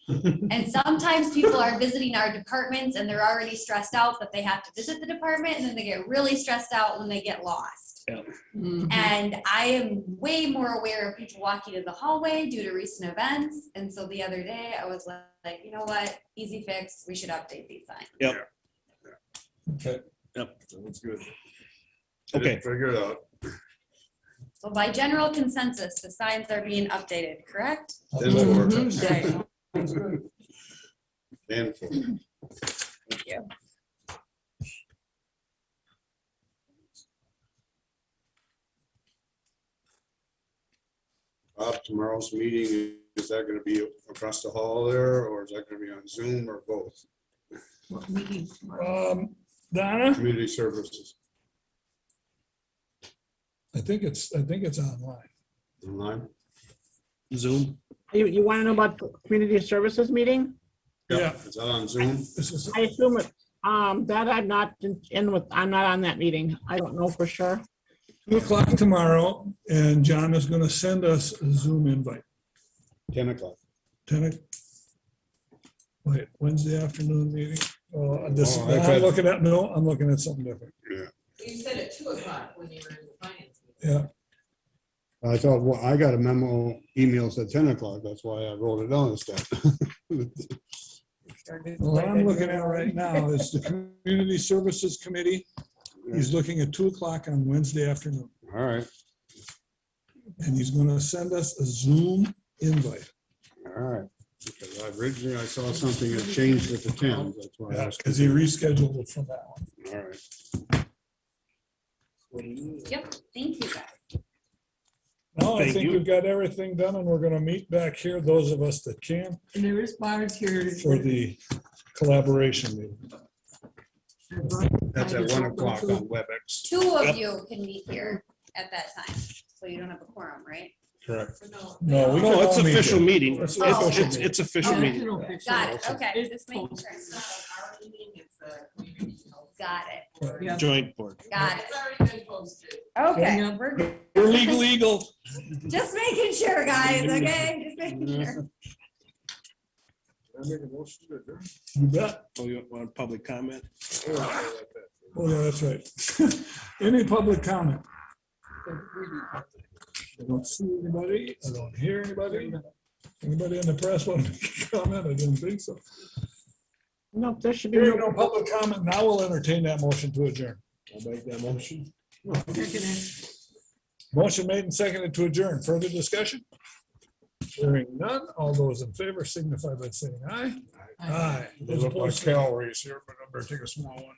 And sometimes people are visiting our departments and they're already stressed out that they have to visit the department, and then they get really stressed out when they get lost. Mhm. And I am way more aware of people walking in the hallway due to recent events. And so the other day I was like, you know what, easy fix, we should update these signs. Yep, Okay. Sounds good. okay. Figure it out. So by general consensus, the signs are being updated, correct? Mhm. And Thank you. Bob, tomorrow's meeting, is that gonna be across the hall there, or is that gonna be on Zoom or both? What meeting tomorrow? Donna, Community services I think it's online. online? Zoom, You want to know about the community services meeting? Yeah. Is that on Zoom? This is, I assume it, that I'm not in with, I'm not on that meeting. I don't know for sure. 2 o'clock tomorrow, and John is gonna send us a Zoom invite. 10 o'clock. 10. Wait, Wednesday afternoon meeting? Oh, this, Oh, I've I'm had- looking at, no, I'm looking at something different. You said at 2 o'clock when you were in the finance meeting. Yeah, I thought, well, I got a memo, email said 10 o'clock. That's why I wrote it down instead. what I'm looking at right now is the Community Services Committee. He's looking at 2 o'clock on Wednesday afternoon, All right, and he's gonna send us a Zoom invite. all right. Because originally I saw something that changed with the 10. That's why I Yeah, asked. because he rescheduled it from that one. All right. Yep, thank you guys. No, I Thank think you. we've got everything done, and we're gonna meet back here, those of us that can, And there is Barb here. for the collaboration meeting. That's at 1 o'clock on WebEx. Two of Yep. you can meet here at that time, so you don't have a quorum, right? Correct. No, we can No, it's all meet official here. meeting. It's It's, official it's, meeting. it's official meeting. Got it, okay, It's just making sure. Our meeting is the community health. Got it, Yeah. Joint board. got it. It's already been posted. Okay, Yeah. we're good. We're legal. Just making sure, guys, okay? Just making sure. Can I make a motion to adjourn? You bet. Oh, you want public comment? Oh, yeah, that's right. Any public comment? I don't see anybody. I don't hear anybody. Anybody in the press want to comment? I didn't think so. No, there should be Hearing no. no public comment, now we'll entertain that motion to adjourn. I'll make that motion. Motion made and seconded to adjourn. Further discussion? Hearing none. All those in favor signify by saying aye. Aye. They Those look like opposed, calories here, but I'm gonna take a small one.